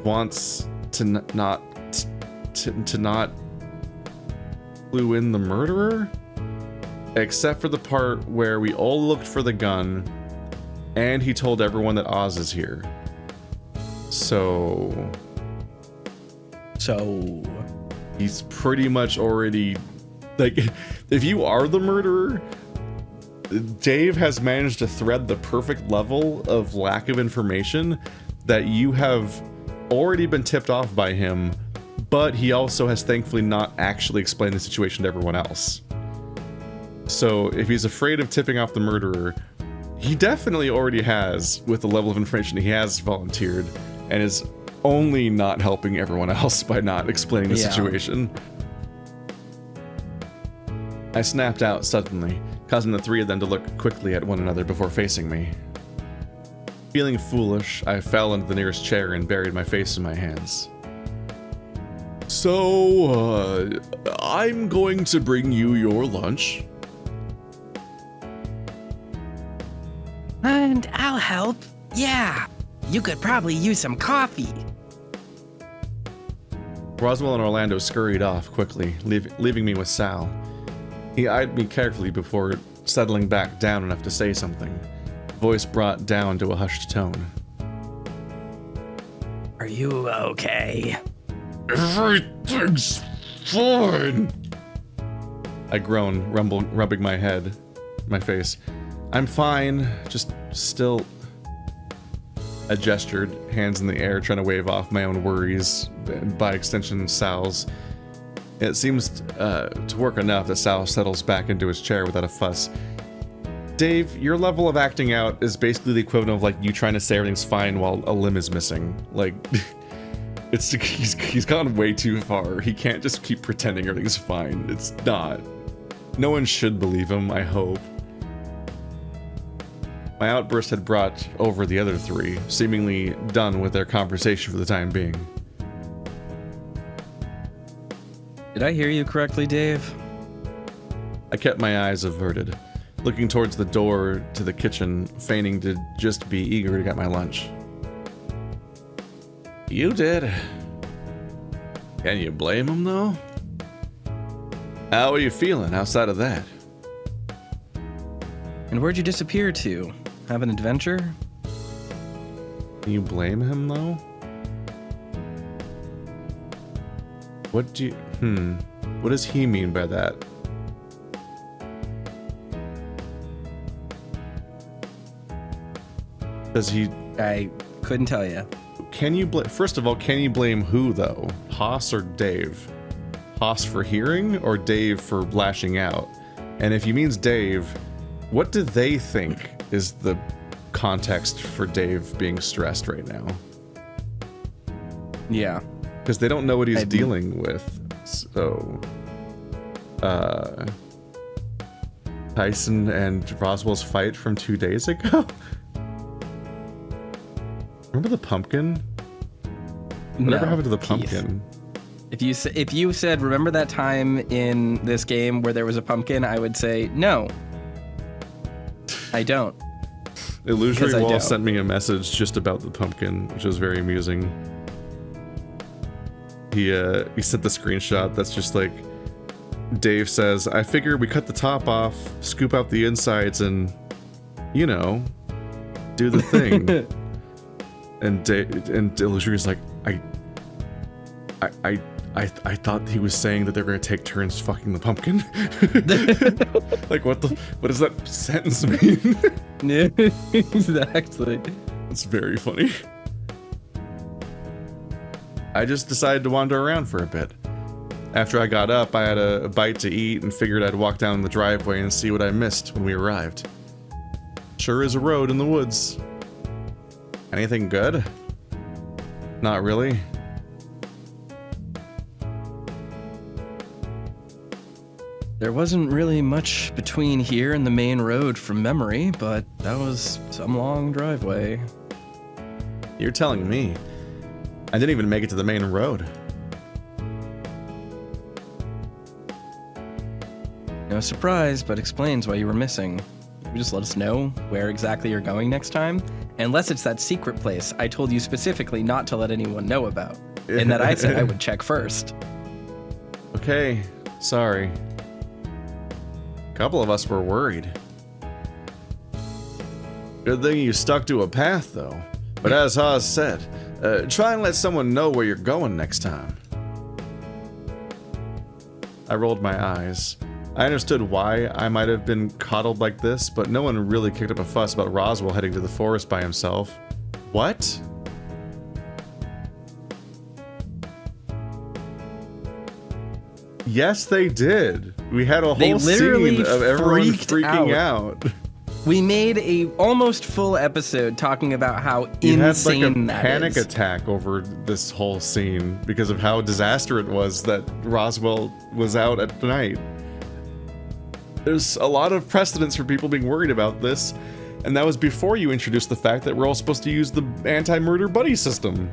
wants to not clue in the murderer, except for the part where we all looked for the gun and he told everyone that Oz is here. So he's pretty much already, like, if you are the murderer, Dave has managed to thread the perfect level of lack of information that you have already been tipped off by him, but he also has thankfully not actually explained the situation to everyone else. So if he's afraid of tipping off the murderer, he definitely already has, with the level of information he has volunteered, and is only not helping everyone else by not explaining the situation. I snapped out suddenly, causing the three of them to look quickly at one another before facing me. Feeling foolish, I fell into the nearest chair and buried my face in my hands. So, I'm going to bring you your lunch. And I'll help. Yeah, you could probably use some coffee. Roswell and Orlando scurried off quickly, leaving me with Sal. He eyed me carefully before settling back down enough to say something, voice brought down to a hushed tone. Are you okay? Everything's fine. I groaned, rubbing my face. I'm fine, just still... I gestured, hands in the air, trying to wave off my own worries, and by extension, Sal's. It seems to work enough that Sal settles back into his chair without a fuss. Dave, your level of acting out is basically the equivalent of like you trying to say everything's fine while a limb is missing. Like, he's gone way too far. He can't just keep pretending everything's fine. It's not. No one should believe him, I hope. My outburst had brought over the other three, seemingly done with their conversation for the time being. Did I hear you correctly, Dave? I kept my eyes averted, looking towards the door to the kitchen, feigning to just be eager to get my lunch. You did. Can you blame him, though? How are you feeling outside of that? And where'd you disappear to? Have an adventure? Can you blame him, though? What do you... What does he mean by that? Does he... I couldn't tell you. Can you blame... First of all, can you blame who, though? Haas or Dave? Haas for hearing, or Dave for lashing out? And if he means Dave, what do they think is the context for Dave being stressed right now? Yeah. Because they don't know what he's dealing with. So... Tyson and Roswell's fight from 2 days ago? Remember the pumpkin? Whatever happened to the pumpkin? If you said, remember that time in this game where there was a pumpkin, I would say, no. I don't. Illusory Wall sent me a message just about the pumpkin, which was very amusing. He sent the screenshot that's just like, Dave says, I figure we cut the top off, scoop out the insides, and, you know, do the thing. and Illusory's like, I thought he was saying that they're gonna take turns fucking the pumpkin. Like, what does that sentence mean? Yeah, exactly. It's very funny. I just decided to wander around for a bit. After I got up, I had a bite to eat and figured I'd walk down the driveway and see what I missed when we arrived. Sure is a road in the woods. Anything good? Not really. There wasn't really much between here and the main road from memory, but that was some long driveway. You're telling me. I didn't even make it to the main road. No surprise, but explains why you were missing. You just let us know where exactly you're going next time. Unless it's that secret place I told you specifically not to let anyone know about. And that I said I would check first. Okay, sorry. A couple of us were worried. Good thing you stuck to a path, though. But as Haas said, try and let someone know where you're going next time. I rolled my eyes. I understood why I might have been coddled like this, but no one really kicked up a fuss about Roswell heading to the forest by himself. What? Yes, they did. We had a whole scene of everyone freaking out. We made a almost full episode talking about how insane that is. You had like a panic attack over this whole scene because of how disaster it was that Roswell was out at night. There's a lot of precedence for people being worried about this, and that was before you introduced the fact that we're all supposed to use the anti-murder buddy system.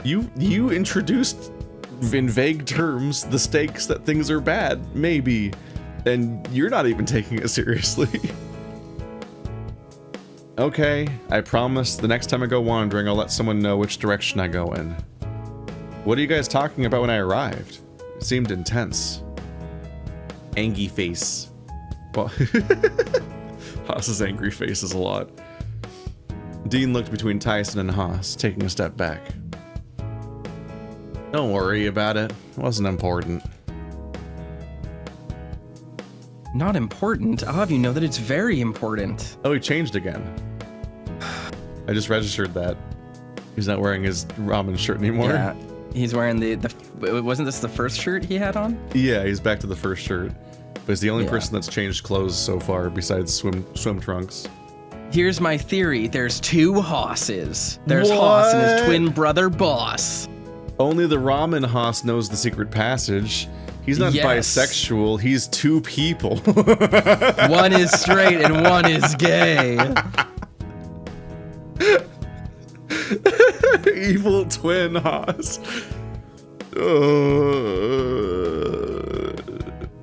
You introduced, in vague terms, the stakes that things are bad, maybe, and you're not even taking it seriously. Okay, I promise the next time I go wandering, I'll let someone know which direction I go in. What are you guys talking about when I arrived? It seemed intense. Angry face. Well, Haas's angry face is a lot. Dean looked between Tyson and Haas, taking a step back. Don't worry about it. It wasn't important. Not important? I'll have you know that it's very important. Oh, he changed again. I just registered that. He's not wearing his ramen shirt anymore. Yeah, he's wearing wasn't this the first shirt he had on? Yeah, he's back to the first shirt. But he's the only person that's changed clothes so far besides swim trunks. Here's my theory. There's two Hosses. There's What? Hoss and his twin brother, Boss. Only the ramen Haas knows the secret passage. He's not bisexual, he's two people. One is straight and one is gay. Evil twin Haas.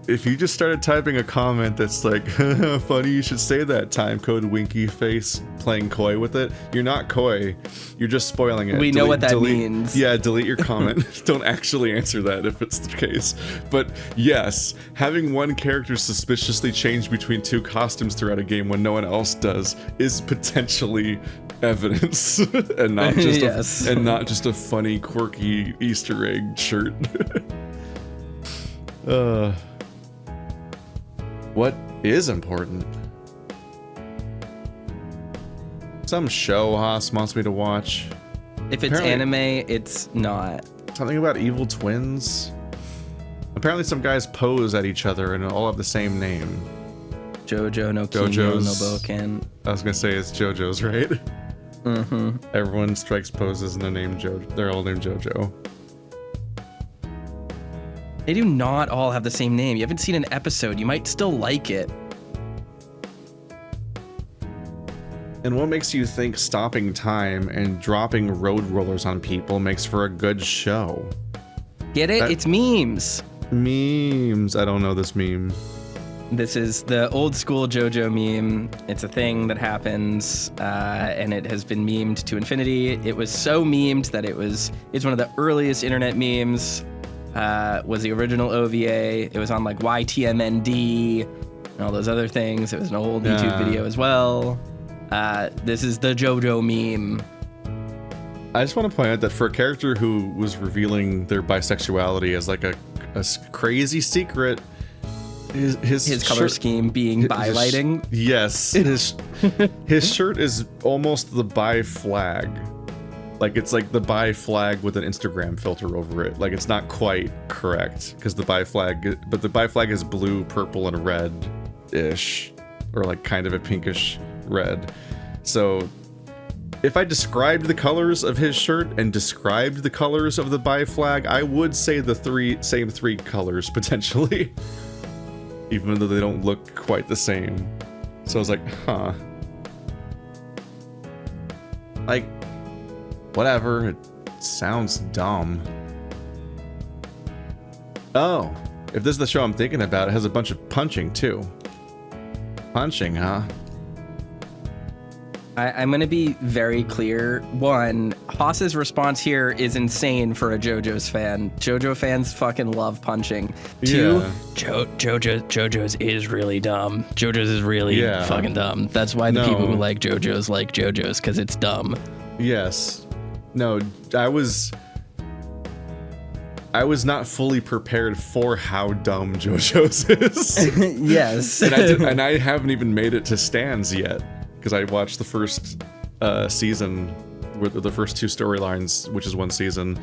If you just started typing a comment that's like, funny you should say that, time code winky face, playing coy with it, you're not coy. You're just spoiling it. We know what that means. Yeah, delete your comment. Don't actually answer that if it's the case. But yes, having one character suspiciously change between two costumes throughout a game when no one else does is potentially evidence and not just and not just a funny, quirky Easter egg shirt. What is important? Some show Haas wants me to watch. If it's anime, it's not. Something about evil twins. Apparently some guys pose at each other and all have the same name. JoJo no Kimi no Boken. I was gonna say it's JoJo's, right? Mm-hmm. Everyone strikes poses and they're all named JoJo. They do not all have the same name. You haven't seen an episode. You might still like it. And what makes you think stopping time and dropping road rollers on people makes for a good show? Get it? It's memes. Memes. I don't know this meme. This is the old school JoJo meme. It's a thing that happens, and it has been memed to infinity. It was so memed that it's one of the earliest internet memes. Was the original OVA. It was on like YTMND and all those other things. It was an old YouTube video as well. This is the JoJo meme. I just want to point out that for a character who was revealing their bisexuality as like a crazy secret, his color scheme being bi lighting. Yes, his shirt is almost the bi flag. Like it's like the bi flag with an Instagram filter over it. Like it's not quite correct because the bi flag is blue, purple, and red-ish, or like kind of a pinkish red. So if I described the colors of his shirt and described the colors of the bi flag, I would say the same three colors potentially, even though they don't look quite the same. So I was like, huh. Like, whatever, it sounds dumb. Oh, if this is the show I'm thinking about, it has a bunch of punching too. Punching, huh? I'm going to be very clear. One, Haas's response here is insane for a JoJo's fan. JoJo fans fucking love punching. Two, JoJo's is really dumb. JoJo's is really fucking dumb. That's why the people who like JoJo's, because it's dumb. Yes. No, I was not fully prepared for how dumb JoJo's is. Yes. and I haven't even made it to stands yet. Because I watched the first season with the first two storylines, which is one season,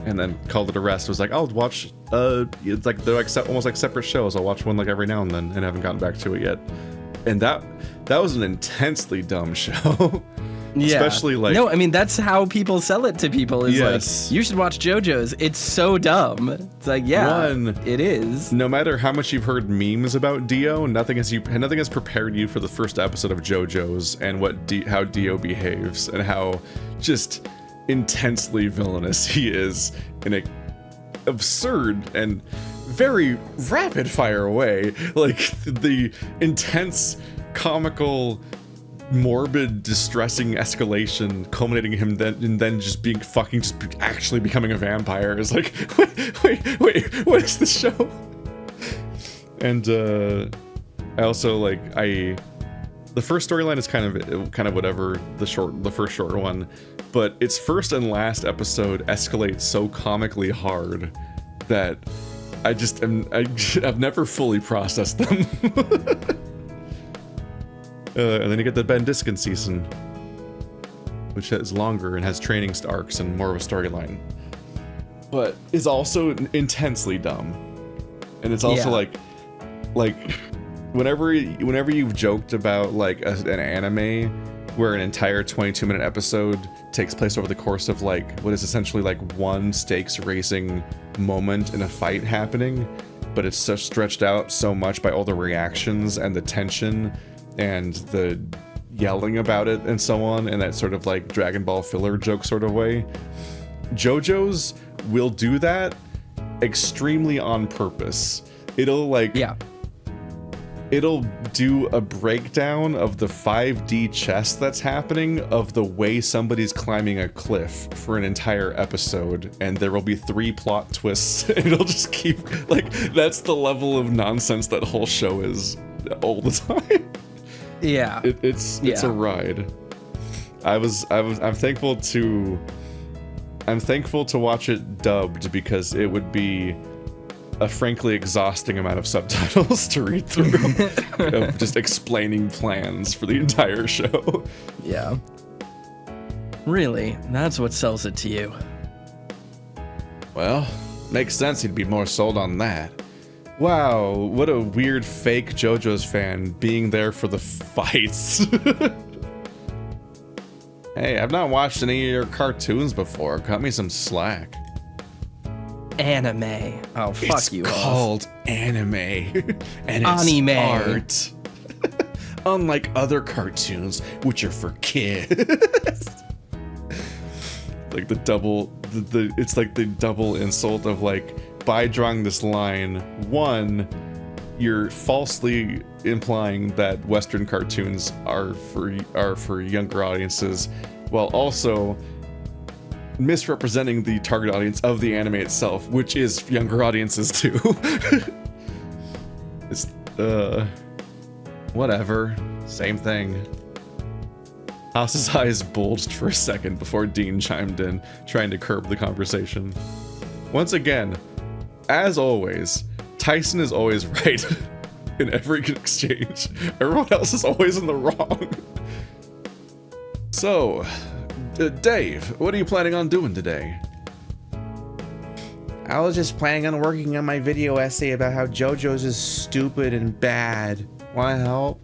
and then called it a rest. Was like, I'll watch. It's like they're like almost like separate shows. I'll watch one like every now and then, and haven't gotten back to it yet. And that was an intensely dumb show. Yeah. Especially like no, I mean that's how people sell it to people. Is like you should watch JoJo's. It's so dumb. It's like it is. No matter how much you've heard memes about Dio, nothing has prepared you for the first episode of JoJo's and how Dio behaves and how just intensely villainous he is in a absurd and very rapid fire way. Like the intense comical morbid, distressing escalation, culminating him then just being actually becoming a vampire is like, wait, what is this show? And I also like the first storyline is kind of whatever, the first short one, but its first and last episode escalates so comically hard that I've never fully processed them. And then you get the Benson season, which is longer and has training arcs and more of a storyline, but is also intensely dumb. And it's also like whenever you've joked about like an anime where an entire 22-minute episode takes place over the course of like what is essentially like one stakes racing moment in a fight happening, but it's so stretched out so much by all the reactions and the tension and the yelling about it and so on, and that sort of like Dragon Ball filler joke sort of way. JoJo's will do that extremely on purpose. It'll do a breakdown of the 5D chess that's happening, of the way somebody's climbing a cliff for an entire episode, and there will be 3 plot twists. It'll just keep like, that's the level of nonsense that whole show is all the time. Yeah, it's a ride. I'm thankful to watch it dubbed, because it would be a frankly exhausting amount of subtitles to read through of just explaining plans for the entire show. Yeah. Really, that's what sells it to you. Well, makes sense he'd be more sold on that. Wow, what a weird fake JoJo's fan being there for the fights. Hey, I've not watched any of your cartoons before. Cut me some slack. Anime. Oh, fuck it's you. It's called anime. And it's anime. Art. Unlike other cartoons, which are for kids. Like it's like the double insult of like, by drawing this line, one, you're falsely implying that Western cartoons are for younger audiences, while also misrepresenting the target audience of the anime itself, which is younger audiences too. It's whatever, same thing. Haas's eyes bulged for a second before Dean chimed in, trying to curb the conversation. Once again, as always, Tyson is always right in every exchange. Everyone else is always in the wrong. So, Dave, what are you planning on doing today? I was just planning on working on my video essay about how JoJo's is stupid and bad. Want to help?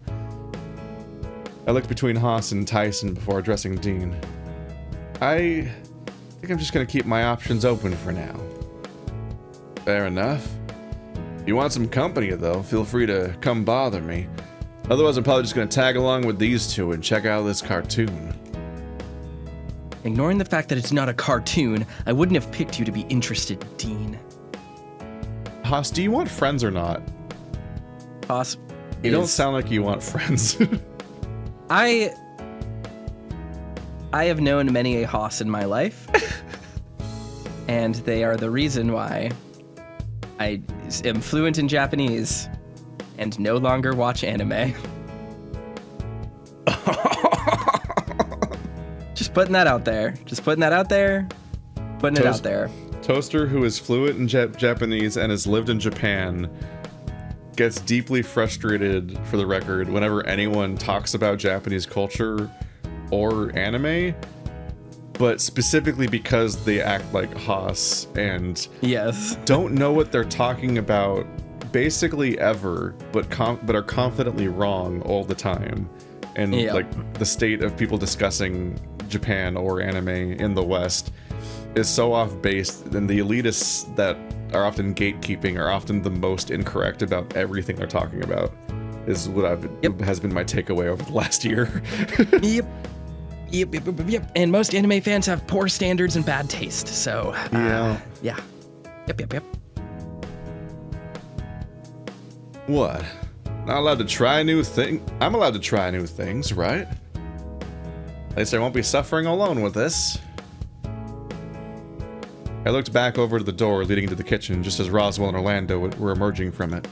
I looked between Haas and Tyson before addressing Dean. I think I'm just going to keep my options open for now. Fair enough. If you want some company, though, feel free to come bother me. Otherwise, I'm probably just going to tag along with these two and check out this cartoon. Ignoring the fact that it's not a cartoon, I wouldn't have picked you to be interested, Dean. Haas, do you want friends or not? Haas, you don't sound like you want friends. I have known many a Haas in my life, and they are the reason why I am fluent in Japanese and no longer watch anime. Just putting that out there. Putting it out there. Toaster, who is fluent in Japanese and has lived in Japan, gets deeply frustrated, for the record, whenever anyone talks about Japanese culture or anime, but specifically because they act like Haas and yes, don't know what they're talking about basically ever, but are confidently wrong all the time. And like the state of people discussing Japan or anime in the West is so off base, and the elitists that are often gatekeeping are often the most incorrect about everything they're talking about, is what has been my takeaway over the last year. Yep. And most anime fans have poor standards and bad taste, so yeah. Yep. What? Not allowed to try new thing? I'm allowed to try new things, right? least I won't be suffering alone with this. I looked back over to the door leading to the kitchen just as Roswell and Orlando were emerging from it.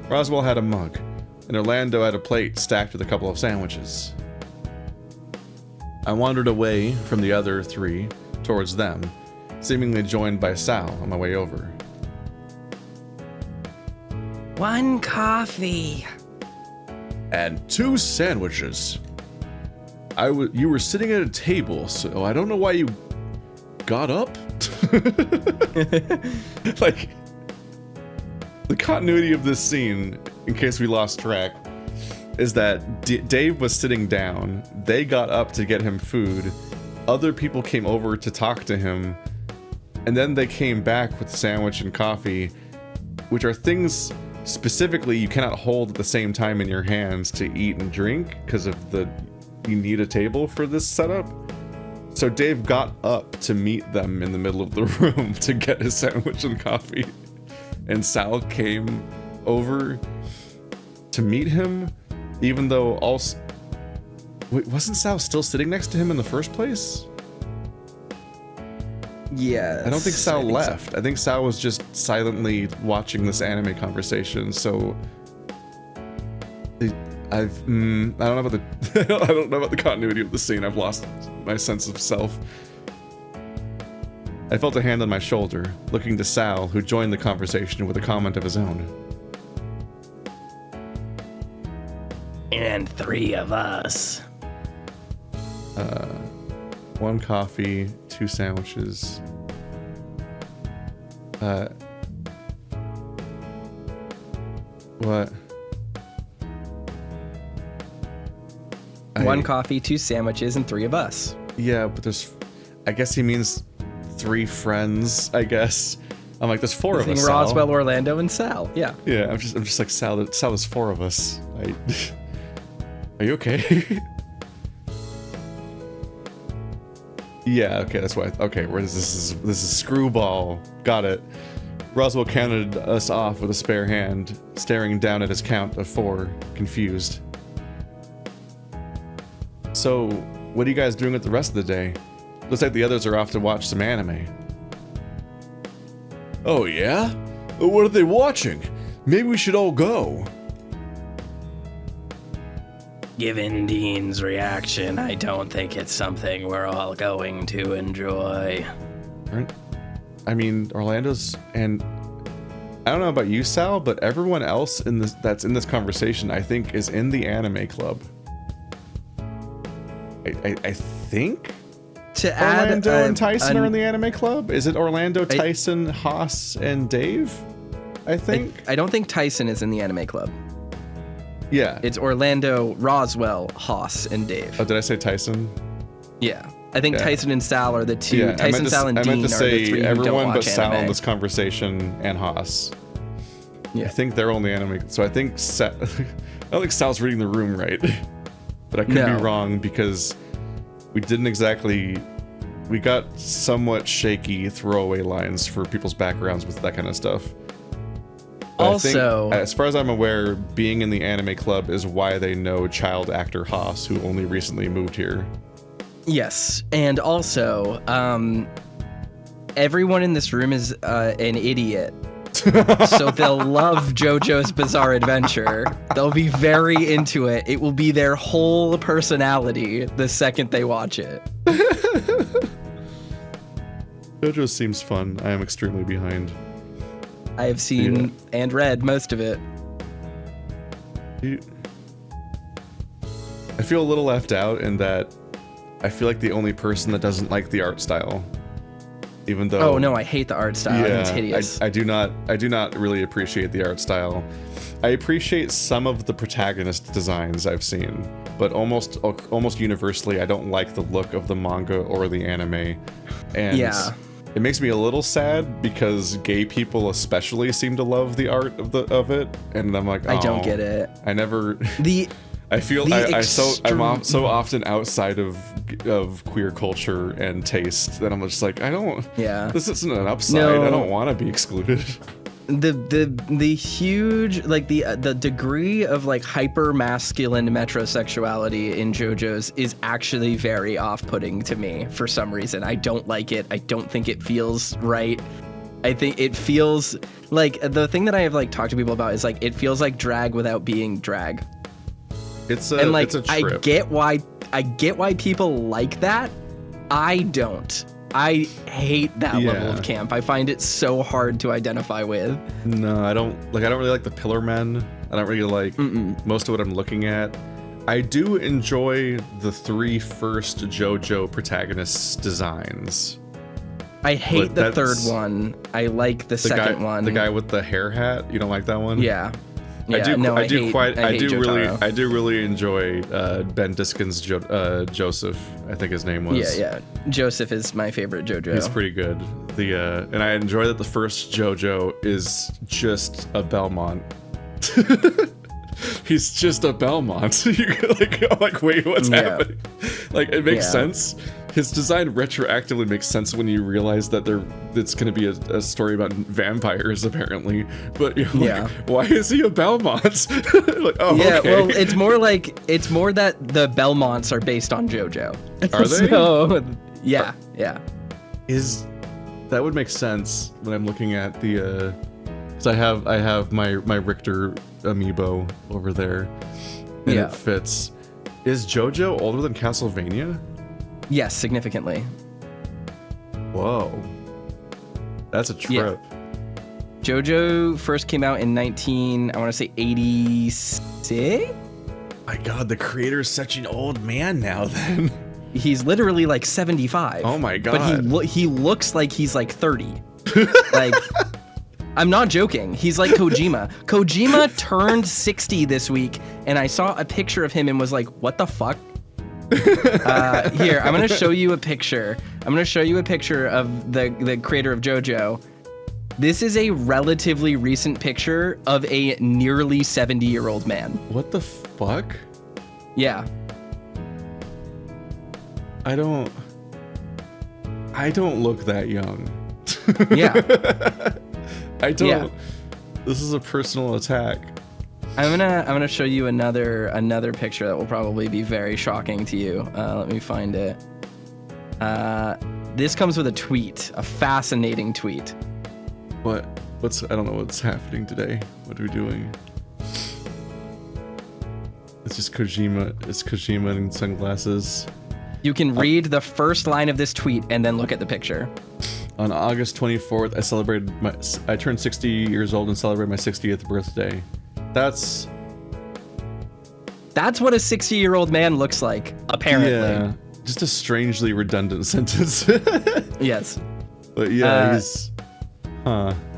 Roswell had a mug, and Orlando had a plate stacked with a couple of sandwiches. I wandered away from the other three towards them, seemingly joined by Sal on my way over. One coffee. And 2 sandwiches. You were sitting at a table, so I don't know why you got up. Like, the continuity of this scene, in case we lost track, is that Dave was sitting down, they got up to get him food, other people came over to talk to him, and then they came back with sandwich and coffee, which are things specifically you cannot hold at the same time in your hands to eat and drink because of you need a table for this setup. So Dave got up to meet them in the middle of the room to get his sandwich and coffee. And Sal came over to meet him, even though wait, wasn't Sal still sitting next to him in the first place? Yeah. I don't think Sal left. So. I think Sal was just silently watching this anime conversation. So I don't know about the I don't know about the continuity of the scene. I've lost my sense of self. I felt a hand on my shoulder, looking to Sal, who joined the conversation with a comment of his own. And 3 of us. 1 coffee, 2 sandwiches. What? 1 coffee, 2 sandwiches, and 3 of us. Yeah, but I guess he means 3 friends, I guess. I'm like, there's 4 of us, Sal. Roswell, Orlando, and Sal. Yeah. Yeah, I'm just like, Sal, there's 4 of us. Are you okay? Yeah, okay, that's why. Okay, where is this? This is Screwball. Got it. Roswell counted us off with a spare hand, staring down at his count of 4, confused. So, what are you guys doing with the rest of the day? Looks like the others are off to watch some anime. Oh yeah? What are they watching? Maybe we should all go. Given Dean's reaction, I don't think it's something we're all going to enjoy. I mean, Orlando's, and I don't know about you, Sal, but everyone else that's in this conversation, I think, is in the anime club. I think to add Orlando and Tyson are in the anime club. Is it Orlando, Tyson, Haas, and Dave? I think. I don't think Tyson is in the anime club. Yeah. It's Orlando, Roswell, Haas, and Dave. Oh, did I say Tyson? Yeah. I think Tyson and Sal are the 2. Yeah, Tyson, Sal, and Dean are the 3 who don't everyone but watch Sal anime. in this conversation and Haas. Yeah. I think they're only anime. So I think I don't think Sal's reading the room right. But I could be wrong because we got somewhat shaky throwaway lines for people's backgrounds with that kind of stuff. But also, I think, as far as I'm aware, being in the anime club is why they know child actor Haas, who only recently moved here. Yes, and also, everyone in this room is an idiot. So they'll love JoJo's Bizarre Adventure. They'll be very into it. It will be their whole personality the second they watch it. JoJo seems fun. I am extremely behind. I have seen and read most of it. I feel a little left out in that I feel like the only person that doesn't like the art style. Even though, oh no, I hate the art style. I think it's hideous. I do not really appreciate the art style. I appreciate some of the protagonist designs I've seen, but almost universally, I don't like the look of the manga or the anime. And it makes me a little sad because gay people especially seem to love the art of it, and I'm like, oh, I don't get it. I never. I'm so often outside of queer culture and taste that I'm just like, I don't. Yeah. This isn't an upside. No. I don't want to be excluded. the huge, like, the degree of like hyper masculine metrosexuality in JoJo's is actually very off-putting to me for some reason. I don't like it. I don't think it feels right. I think it feels like, the thing that I have like talked to people about is like, it feels like drag without being drag. It's a trip. I get why people like that. I don't. I hate that level of camp. I find it so hard to identify with. No, I don't really like the Pillar Men. I don't really like most of what I'm looking at. I do enjoy the 3 first JoJo protagonists' designs. I hate the third one. I like the second one. The guy with the hair hat. You don't like that one? Yeah. I do really enjoy Ben Diskin's Joseph, I think his name was. Yeah. Joseph is my favorite JoJo. He's pretty good. And I enjoy that the first JoJo is just a Belmont. He's just a Belmont. I'm like, wait, what's happening? Like, it makes sense. His design retroactively makes sense when you realize that it's going to be a story about vampires, apparently. But you're like, why is he a Belmont? Like, okay. Well, it's more that the Belmonts are based on JoJo. Are they? So, yeah. That would make sense when I'm looking at the. Because I have my Richter amiibo over there, and it fits. Is JoJo older than Castlevania? Yes, significantly. Whoa. That's a trip. Yeah. JoJo first came out in 86? My God, the creator's such an old man now then. He's literally like 75. Oh my God. But he looks like he's like 30. Like, I'm not joking. He's like Kojima. Kojima turned 60 this week, and I saw a picture of him and was like, what the fuck? Here, I'm going to show you a picture. I'm going to show you a picture of the creator of JoJo. This is a relatively recent picture of a nearly 70-year-old man. What the fuck? Yeah. I don't look that young. Yeah. I don't. Yeah. This is a personal attack. I'm gonna show you another picture that will probably be very shocking to you. Let me find it. This comes with a tweet, a fascinating tweet. I don't know what's happening today. What are we doing? It's just Kojima. It's Kojima in sunglasses. You can read the first line of this tweet and then look at the picture. On August 24th, I turned 60 years old and celebrated my 60th birthday. That's what a 60-year-old man looks like, apparently. Yeah, just a strangely redundant sentence. Yes. But yeah,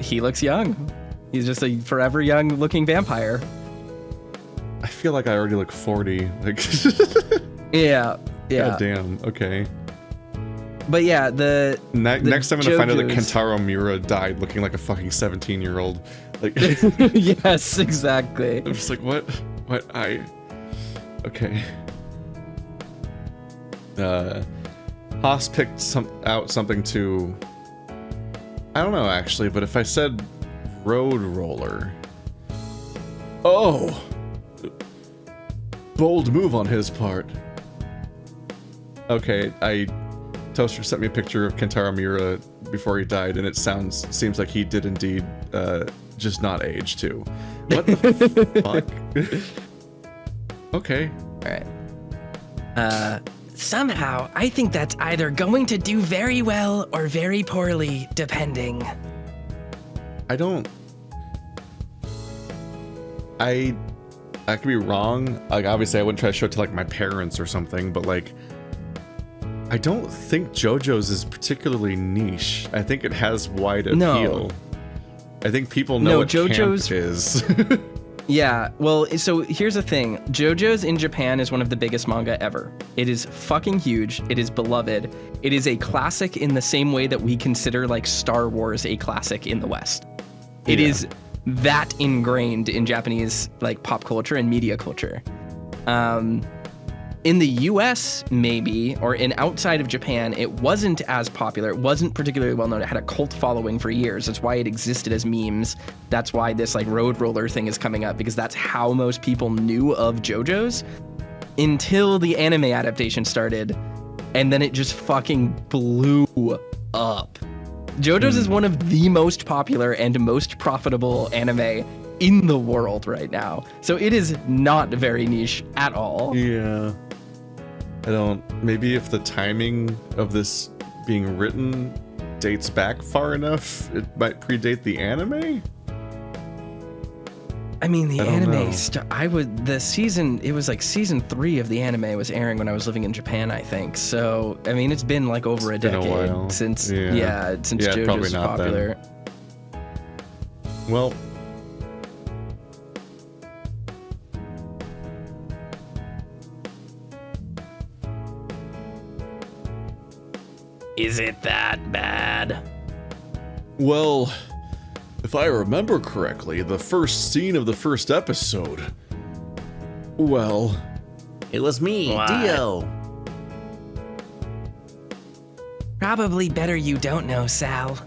he looks young. He's just a forever young-looking vampire. I feel like I already look 40. Like. Yeah. God damn. Okay. But yeah, next time I'm gonna find out that Kentaro Miura died looking like a fucking 17-year-old. Like. Yes, exactly. I'm just like, what? Okay. Haas picked out something to. I don't know actually, but if I said road roller. Oh. Bold move on his part. Okay, Toaster sent me a picture of Kentaro Miura before he died, and it seems like he did indeed just not age too. What the fuck? Okay. All right. Somehow, I think that's either going to do very well or very poorly, depending. I could be wrong. Like, obviously, I wouldn't try to show it to like my parents or something, but like. I don't think JoJo's is particularly niche. I think it has wide appeal. No. I think people know what JoJo's camp is. Yeah, well, so here's the thing. JoJo's in Japan is one of the biggest manga ever. It is fucking huge. It is beloved. It is a classic in the same way that we consider like Star Wars a classic in the West. It is that ingrained in Japanese like pop culture and media culture. In the US, maybe, or in outside of Japan, it wasn't as popular. It wasn't particularly well known. It had a cult following for years. That's why it existed as memes. That's why this like road roller thing is coming up, because that's how most people knew of JoJo's until the anime adaptation started. And then it just fucking blew up. JoJo's is one of the most popular and most profitable anime in the world right now. So it is not very niche at all. Yeah. Maybe if the timing of this being written dates back far enough, it might predate the anime? I mean, the anime, It was like season 3 of the anime was airing when I was living in Japan, I think. So, I mean, it's been like over a decade since JoJo's was popular. Then. Well, Is it that bad? well, if I remember correctly, the first scene of the first episode, well, It was me, What? Dio. Probably better you don't know, Sal.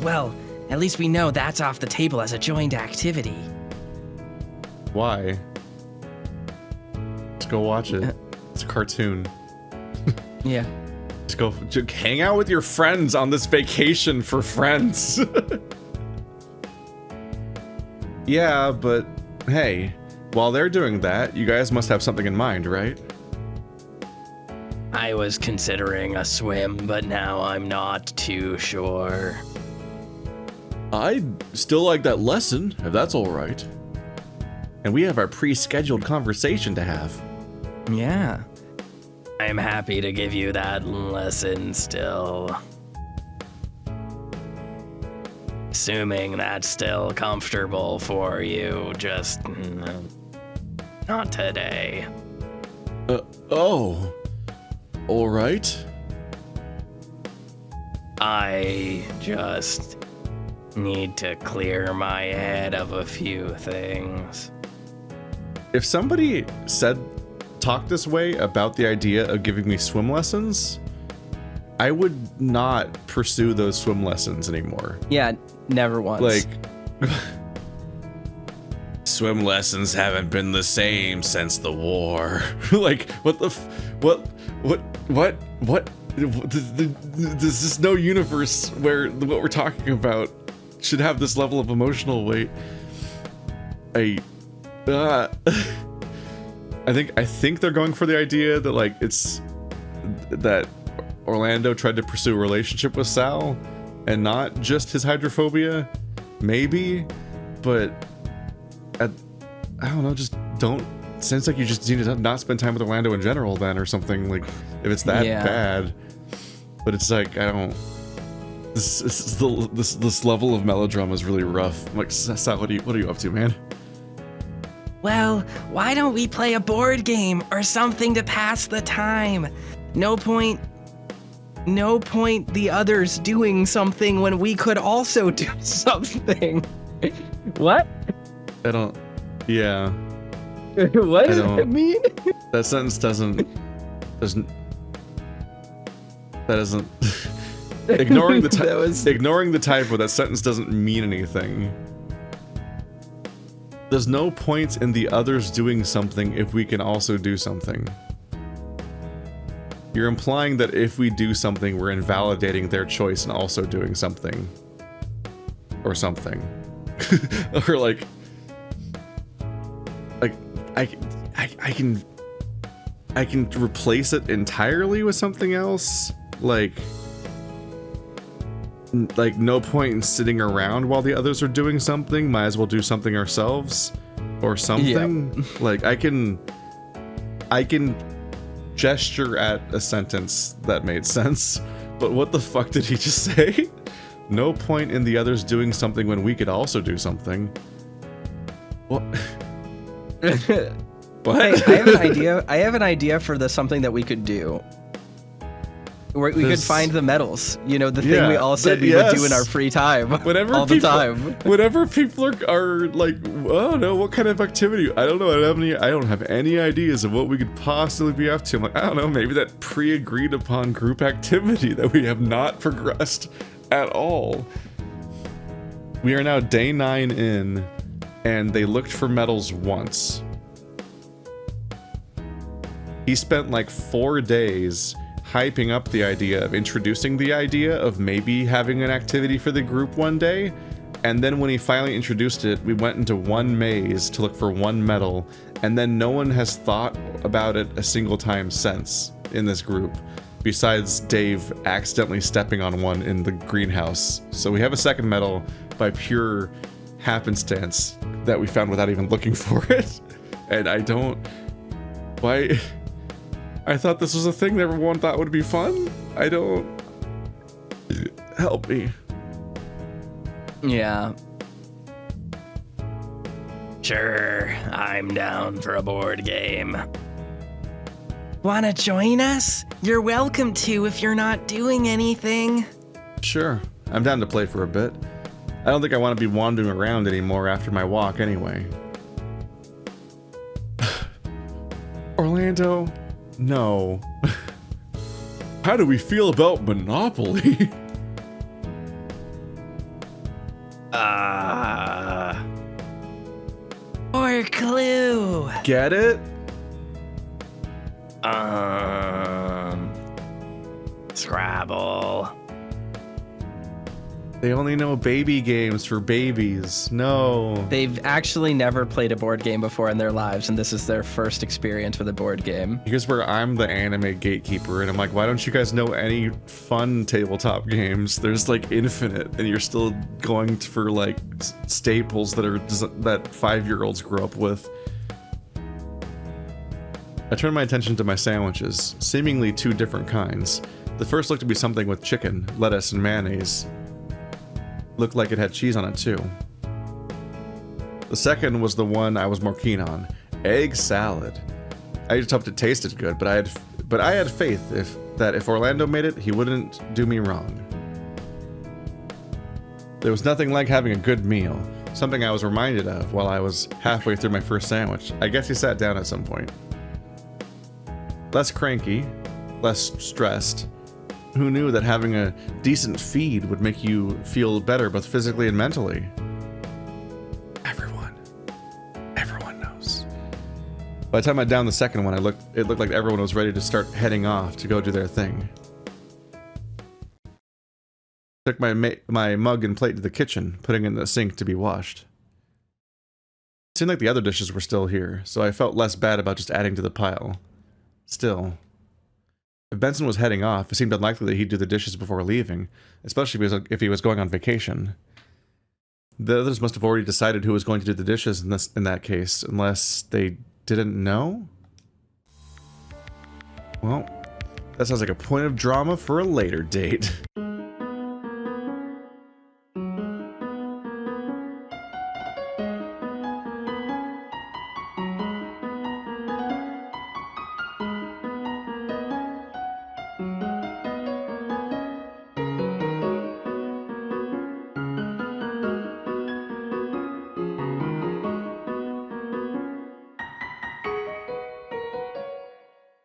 Well, at least we know that's off the table as a joint activity. why? Let's go watch it. It's a cartoon. Yeah. Just hang out with your friends on this vacation for friends. Yeah, but hey, while they're doing that, you guys must have something in mind, right? I was considering a swim, but now I'm not too sure. I'd still like that lesson, if that's all right. And we have our pre-scheduled conversation to have. Yeah. I'm happy to give you that lesson still. Assuming that's still comfortable for you, just not today. Oh. All right. I just need to clear my head of a few things. If somebody talked this way about the idea of giving me swim lessons, I would not pursue those swim lessons anymore. Yeah, never once. Like, swim lessons haven't been the same since the war. Like, there's just no universe where what we're talking about should have this level of emotional weight. I think they're going for the idea that like it's that Orlando tried to pursue a relationship with Sal and not just his hydrophobia, maybe, but I don't know, just don't. Seems like you just need to not spend time with Orlando in general then, or something, like if it's that bad. But it's like I don't. This level of melodrama is really rough. I'm like, Sal, what are you up to, man? Well, why don't we play a board game or something to pass the time? No point the others doing something when we could also do something. What? I don't. Yeah. What does that mean? That sentence doesn't. Ignoring the typo, that sentence doesn't mean anything. There's no point in the others doing something if we can also do something. You're implying that if we do something, we're invalidating their choice and also doing something. Or something. Or like I can replace it entirely with something else. Like no point in sitting around while the others are doing something. Might as well do something ourselves or something. Yep. Like I can gesture at a sentence that made sense, but what the fuck did he just say? No point in the others doing something when we could also do something. What? What? Hey, I have an idea. I have an idea for something that we could do. We could This- find the medals. You know, the thing Yeah, we all said we would do in our free time. Whenever all people, the time. Whenever people are like, oh no, what kind of activity? I don't know. I don't have any ideas of what we could possibly be up to. I'm like, I don't know. Maybe that pre-agreed upon group activity that we have not progressed at all. We are now day 9 in, and they looked for medals once. He spent like 4 days hyping up the idea of introducing the idea of maybe having an activity for the group one day, and then when he finally introduced it, we went into one maze to look for one medal, and then no one has thought about it a single time since in this group, besides Dave accidentally stepping on one in the greenhouse. So we have a second medal by pure happenstance that we found without even looking for it. And why? I thought this was a thing that everyone thought would be fun. Help me. Yeah. Sure, I'm down for a board game. Wanna join us? You're welcome to if you're not doing anything. Sure, I'm down to play for a bit. I don't think I want to be wandering around anymore after my walk anyway. Orlando, no. How do we feel about Monopoly? Or Clue. Get it? Scrabble. They only know baby games for babies. No. They've actually never played a board game before in their lives, and this is their first experience with a board game. Here's where I'm the anime gatekeeper, and I'm like, why don't you guys know any fun tabletop games? There's like infinite, and you're still going for like staples that 5-year-olds grew up with. I turned my attention to my sandwiches, seemingly 2 different kinds. The first looked to be something with chicken, lettuce, and mayonnaise. Looked like it had cheese on it too. The second was the one I was more keen on, egg salad. I just hoped it tasted good, but I had faith that if Orlando made it, he wouldn't do me wrong. There was nothing like having a good meal, something I was reminded of while I was halfway through my first sandwich. I guess he sat down at some point. Less cranky, less stressed. Who knew that having a decent feed would make you feel better both physically and mentally? Everyone knows. By the time I downed the second one, it looked like everyone was ready to start heading off to go do their thing. Took my mug and plate to the kitchen, putting it in the sink to be washed. It seemed like the other dishes were still here, so I felt less bad about just adding to the pile. Still, if Benson was heading off, it seemed unlikely that he'd do the dishes before leaving, especially if he was going on vacation. The others must have already decided who was going to do the dishes in that case, unless they didn't know? Well, that sounds like a point of drama for a later date.